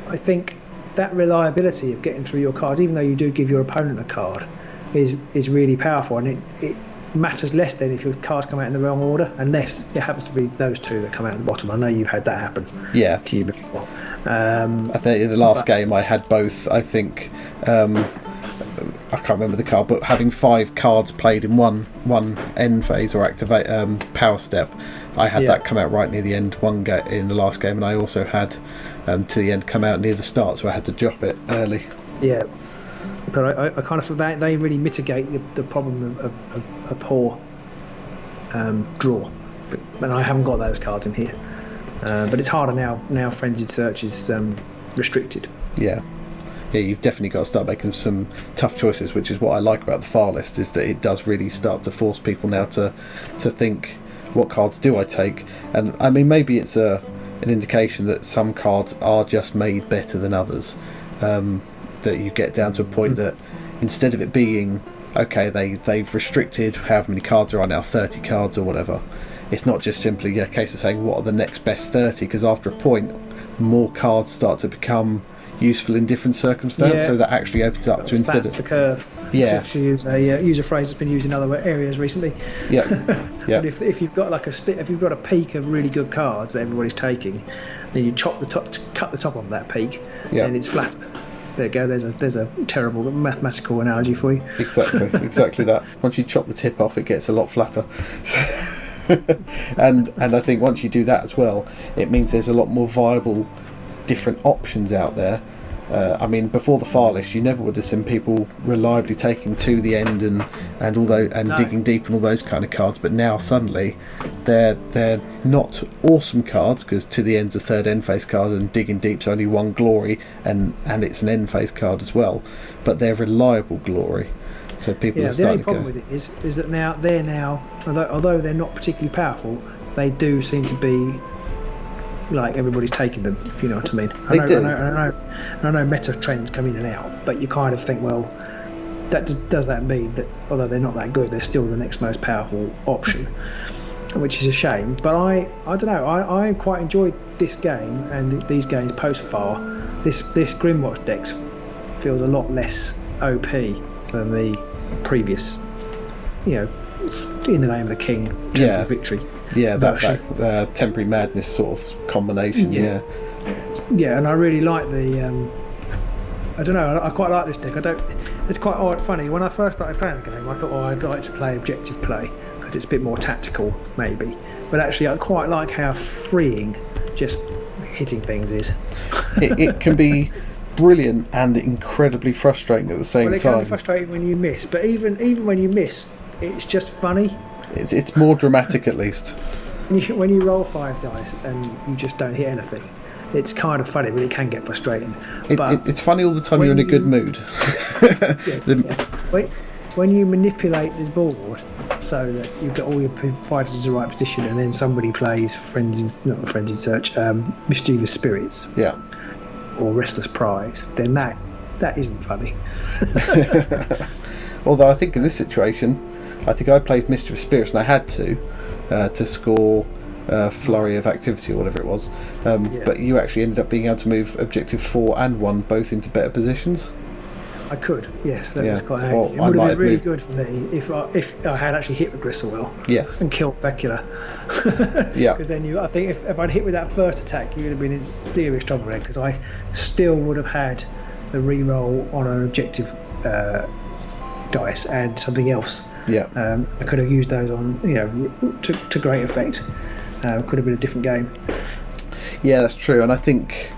I think that reliability of getting through your cards, even though you do give your opponent a card, is really powerful, and it matters less than if your cards come out in the wrong order, unless it happens to be those 2 that come out at the bottom. I know you've had that happen.
Yeah.
To you before.
I think in the last game I had both. I think I can't remember the card, but having 5 cards played in one end phase or activate power step, I had that come out right near the end in the last game, and I also had To the End come out near the start, so I had to drop it early.
Yeah, but I kind of feel that they really mitigate the problem of a poor draw, and I haven't got those cards in here. But it's harder now. Now Frenzied Search is restricted.
Yeah, you've definitely got to start making some tough choices, which is what I like about the far list, is that it does really start to force people now to think, what cards do I take? And I mean, maybe it's an indication that some cards are just made better than others. That you get down to a point that instead of it being okay, they've restricted however many cards there are now, 30 cards or whatever. It's not just simply a case of saying what are the next best 30, because after a point, more cards start to become useful in different circumstances, so that actually opens up to instead of
the curve.
Yeah,
to use a phrase that's been used in other areas recently.
Yeah, yeah.
But if you've got if you've got a peak of really good cards that everybody's taking, then you cut the top of that peak, and it's flat. There you go. There's a terrible mathematical analogy for you.
Exactly that. Once you chop the tip off, it gets a lot flatter. and I think once you do that as well, it means there's a lot more viable different options out there. I mean, before the file list, you never would have seen people reliably taking to the end and digging deep and all those kind of cards. But now suddenly, they're not awesome cards, because to the end's a third end phase card and digging deep's only one glory, and it's an end phase card as well. But they're reliable glory. So people are starting to go.
The only problem with it is that now although they're not particularly powerful, they do seem to be like everybody's taking them, if you know what I mean. I know meta trends come in and out, but you kind of think, well, does that mean that although they're not that good, they're still the next most powerful option, which is a shame. But I don't know, I quite enjoyed this game and these games post far. This Grymwatch decks feels a lot less OP than the previous, in the name of the king, Temple of Victory. Yeah,
that temporary madness sort of combination. Yeah,
and I really like the. I don't know. I quite like this deck. It's quite funny. When I first started playing the game, I thought, I'd like to play objective play because it's a bit more tactical, maybe. But actually, I quite like how freeing just hitting things is.
it can be brilliant and incredibly frustrating at the same time.
It can be frustrating when you miss, but even when you miss, it's just funny.
It's more dramatic, at least.
When you roll 5 dice and you just don't hit anything, it's kind of funny, but it can get frustrating.
It's funny all the time you're in a good mood.
When you manipulate the board so that you get all your fighters in the right position, and then somebody plays Mischievous Spirits, or Restless Prize, then that isn't funny.
Although I think in this situation, I think I played Mischievous Spirits and I had to score Flurry of Activity or whatever it was. But you actually ended up being able to move Objective 4 and 1 both into better positions.
I could, yes, that was quite handy. It would have been really good for me if I had actually hit the Gristlewell and killed Vecula. Because then I think if I'd hit with that first attack, you would have been in serious trouble there, because I still would have had the re-roll on an objective dice and something else. I could have used those on, to great effect. Could have been a different game.
Yeah, that's true. And I think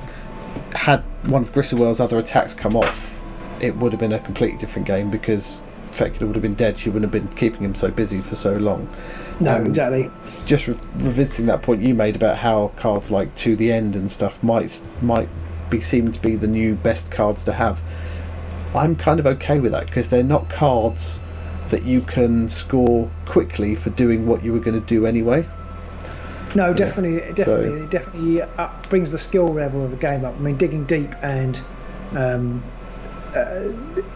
had one of Gristlewell's other attacks come off, it would have been a completely different game, because Fecula would have been dead. She wouldn't have been keeping him so busy for so long.
No, exactly.
Just revisiting that point you made about how cards like To the End and stuff might be seem to be the new best cards to have. I'm kind of okay with that, because they're not cards that you can score quickly for doing what you were going to do anyway.
No, definitely, it definitely brings the skill level of the game up. I mean, digging deep and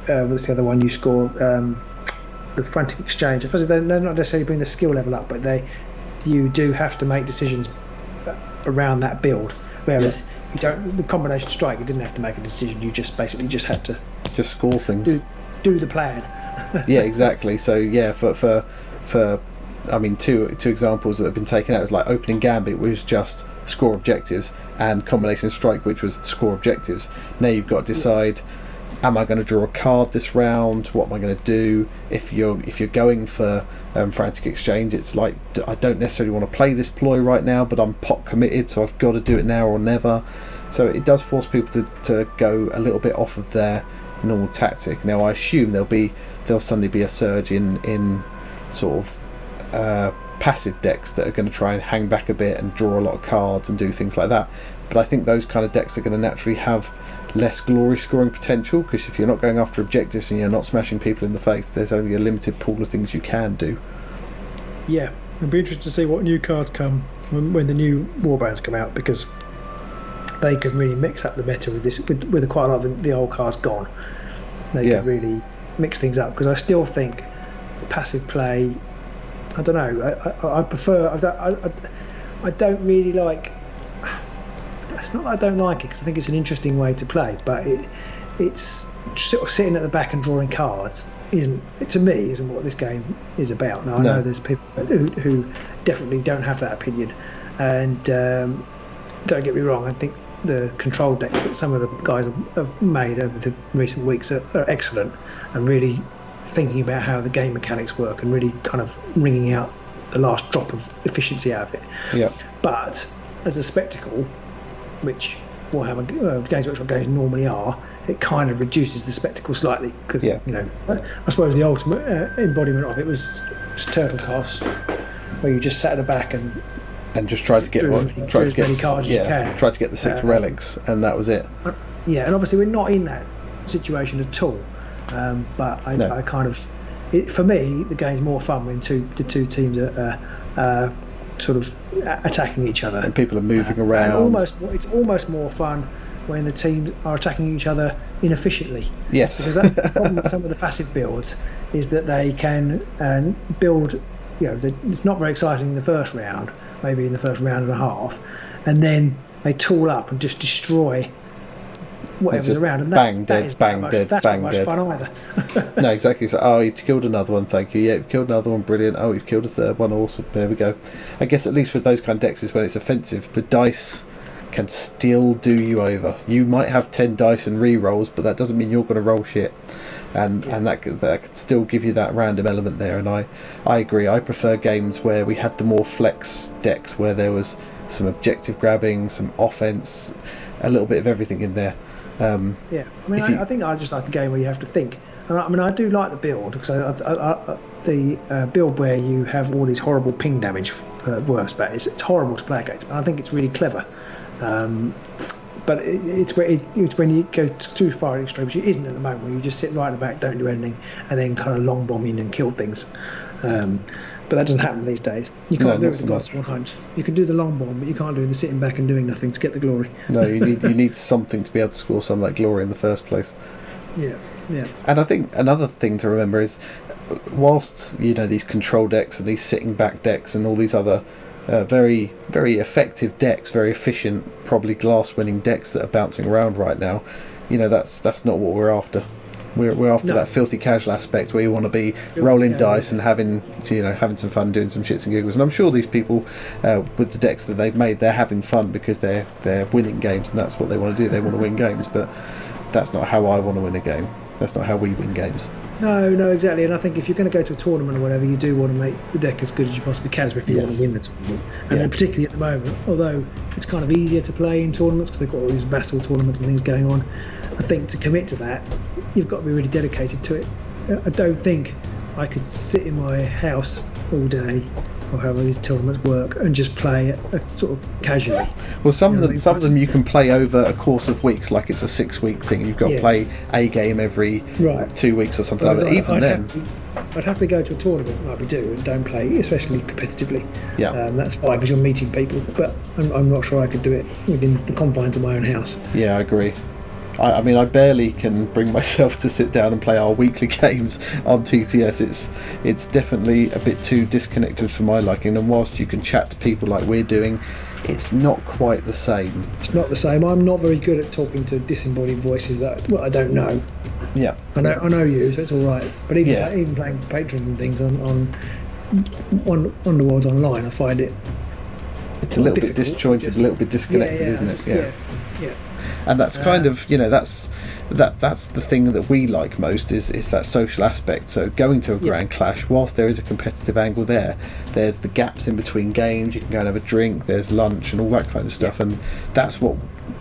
what's the other one you score? The Frantic Exchange. I suppose they're not necessarily bring the skill level up, but you do have to make decisions around that build. Whereas you don't, the combination strike, you didn't have to make a decision. You just basically just had to
score things.
Do the plan.
Yeah, exactly. So for I mean, two examples that have been taken out is like Opening Gambit, which was just score objectives, and Combination Strike, which was score objectives. Now you've got to decide: am I going to draw a card this round? What am I going to do? If you're going for Frantic Exchange, it's like, I don't necessarily want to play this ploy right now, but I'm pot committed, so I've got to do it now or never. So it does force people to go a little bit off of their normal tactic. Now I assume there'll suddenly be a surge in sort of passive decks that are going to try and hang back a bit and draw a lot of cards and do things like that. But I think those kind of decks are going to naturally have less glory scoring potential, because if you're not going after objectives and you're not smashing people in the face, there's only a limited pool of things you can do.
Yeah, it'll be interesting to see what new cards come when the new warbands come out, because they could really mix up the meta with this, with quite a lot of the old cards gone. They could really mix things up, because I still think passive play. I don't know. I prefer. I don't really like. It's not that I don't like it, because I think it's an interesting way to play, but it's sort of sitting at the back and drawing cards isn't what this game is about. Now I know there's people who definitely don't have that opinion, and don't get me wrong, I think the control decks that some of the guys have made over the recent weeks are excellent, and really thinking about how the game mechanics work and really kind of wringing out the last drop of efficiency out of it.
Yeah.
But as a spectacle, which Warhammer Games Workshop games normally are, it kind of reduces the spectacle slightly, because I suppose the ultimate embodiment of it was Turtle Cast, where you just sat at the back and
just tried to get the 6 relics, and that was it.
Yeah, and obviously we're not in that situation at all. But I kind of, for me, the game's more fun when the two teams are sort of attacking each other,
and people are moving around.
It's almost more fun when the teams are attacking each other inefficiently.
Yes,
because that's the problem with some of the passive builds, is that they can build. It's not very exciting in the first round, maybe in the first round and a half, and then they tool up and just destroy whatever's around, and that's not much fun either.
No, exactly. So, you've killed another one, thank you. Yeah, you've killed another one, brilliant. Oh, you've killed a third one, awesome. There we go. I guess at least with those kind of decks, is when it's offensive, the dice can still do you over. You might have 10 dice and re-rolls, but that doesn't mean you're going to roll shit, and that could still give you that random element there. And I agree. I prefer games where we had the more flex decks, where there was some objective grabbing, some offense, a little bit of everything in there.
I think I just like a game where you have to think. And I do like the build, because the build where you have all these horrible ping damage for Wurmspat, it's horrible to play against, and I think it's really clever. But it's when you go too far at extremes, it isn't at the moment, where you just sit right at the back, don't do anything, and then kind of long bomb in and kill things. But that doesn't happen these days. You can't do it with the Godsworn Hunt. You can do the long bomb, but you can't do the sitting back and doing nothing to get the glory.
No, you need something to be able to score some of that glory in the first place.
Yeah.
And I think another thing to remember is, whilst these control decks and these sitting back decks and all these other very, very effective decks, very efficient, probably glass-winning decks that are bouncing around right now, that's not what we're after. We're after that filthy casual aspect, where you want to be rolling dice and having some fun, doing some shits and giggles. And I'm sure these people, with the decks that they've made, they're having fun because they're winning games, and that's what they want to do. They want to win games, but that's not how I want to win a game. That's not how we win games.
No, exactly. And I think if you're going to go to a tournament or whatever, you do want to make the deck as good as you possibly can, if you want to win the tournament. And then particularly at the moment, although it's kind of easier to play in tournaments because they've got all these vassal tournaments and things going on, I think to commit to that, you've got to be really dedicated to it. I don't think I could sit in my house all day, or however these tournaments work, and just play sort of casually.
Well, some of them you can play over a course of weeks, like it's a 6-week thing, and you've got to play a game every 2 weeks or something like that. Even then,
I'd happily go to a tournament like we do and don't play, especially competitively.
Yeah,
that's fine because you're meeting people, but I'm not sure I could do it within the confines of my own house.
Yeah, I agree. I mean, I barely can bring myself to sit down and play our weekly games on TTS. It's definitely a bit too disconnected for my liking, and whilst you can chat to people like we're doing, it's not quite the same.
It's not the same. I'm not very good at talking to disembodied voices that I don't know.
Yeah.
I know you, so it's all right. But even playing patrons and things on Underworlds online, I find it's
a little bit disjointed, a little bit disconnected, isn't it?
Yeah.
And that's kind of, that's the thing that we like most is that social aspect. So going to a Grand Clash, whilst there is a competitive angle there's the gaps in between games. You can go and have a drink, there's lunch and all that kind of stuff, and that's what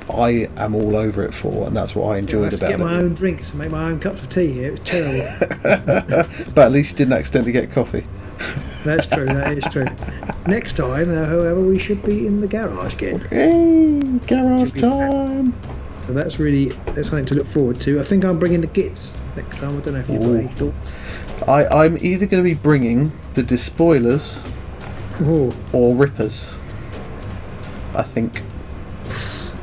I am all over it for, and that's what I enjoyed about it. I
get my own drinks and make my own cups of tea here. It was terrible.
But at least you didn't accidentally get coffee.
That is true. Next time, however, we should be in the garage again.
Hey, garage time!
So that's something to look forward to. I think I'm bringing the Gits next time. I don't know if you've got any thoughts.
I'm either going to be bringing the Despoilers or Rippers, I think.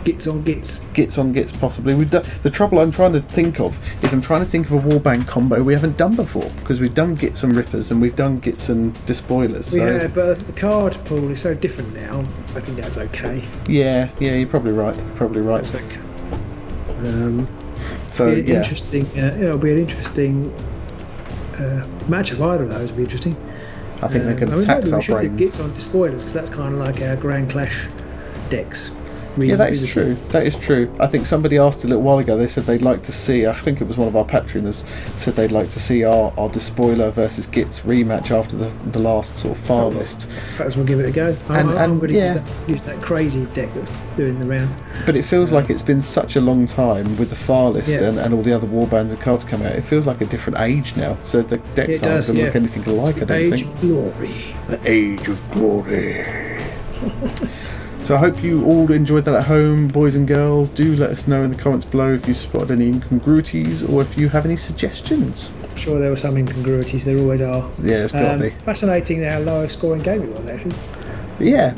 Gits on Gits.
Gits on Gits, possibly. The trouble I'm trying to think of is I'm trying to think of a warband combo we haven't done before, because we've done Gits and Rippers and we've done Gits and Despoilers.
Yeah, but the card pool is so different now. I think that's okay.
Yeah, you're probably right.
That's okay. Interesting. It'll be an interesting match of either of those. Will be interesting.
I think they're going to tax our brains.
We should do Gits on Despoilers, because that's kind of like our Grand Clash decks.
Yeah, that is true. That is true. I think somebody asked a little while ago, they said they'd like to see, I think it was one of our Patreoners, said they'd like to see our Despoiler versus Gits rematch after the last sort of far list.
Perhaps we'll give it a go. I'm going to use that crazy deck that's doing the rounds.
But it feels like it's been such a long time with the far list and all the other warbands and cards coming out. It feels like a different age now. So the decks aren't going to look anything alike, I don't think.
Age of Glory.
The Age of Glory. So I hope you all enjoyed that at home, boys and girls. Do let us know in the comments below if you spotted any incongruities or if you have any suggestions.
I'm sure there were some incongruities, there always are.
Yeah, there's got to be.
Fascinating how low scoring game it was, actually.
Yeah.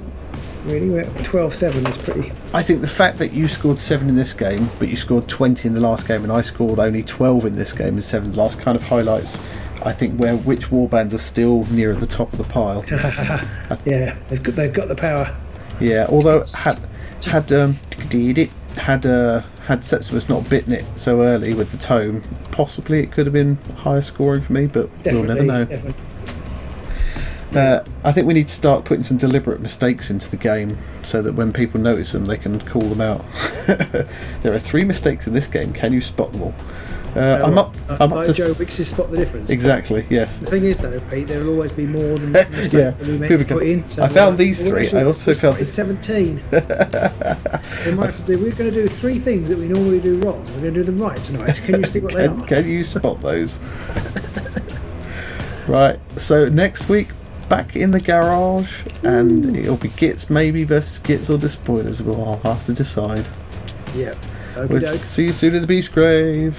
Really, 12-7 is pretty...
I think the fact that you scored 7 in this game, but you scored 20 in the last game, and I scored only 12 in this game and 7 in the last, kind of highlights, I think, which warbands are still near at the top of the pile.
Yeah, they've got the power.
Yeah, although had Septimus not bitten it so early with the tome, possibly it could have been higher scoring for me, but we'll never know. I think we need to start putting some deliberate mistakes into the game so that when people notice them, they can call them out. There are 3 mistakes in this game. Can you spot them all? I'm up to
Joe Wicks' spot the difference.
Exactly, yes.
The thing is, though, Pete, there will always be more than the mistake that we meant to put in. So
I found these 3. I also found
17. We're going to do 3 things that we normally do wrong. We're going to do them right tonight. Can you see what they are?
Can you spot those? Right. So next week, back in the garage, and it'll be Gits maybe versus Gits or Despoilers. We'll have to decide.
Yeah.
We'll see you soon in the Beastgrave.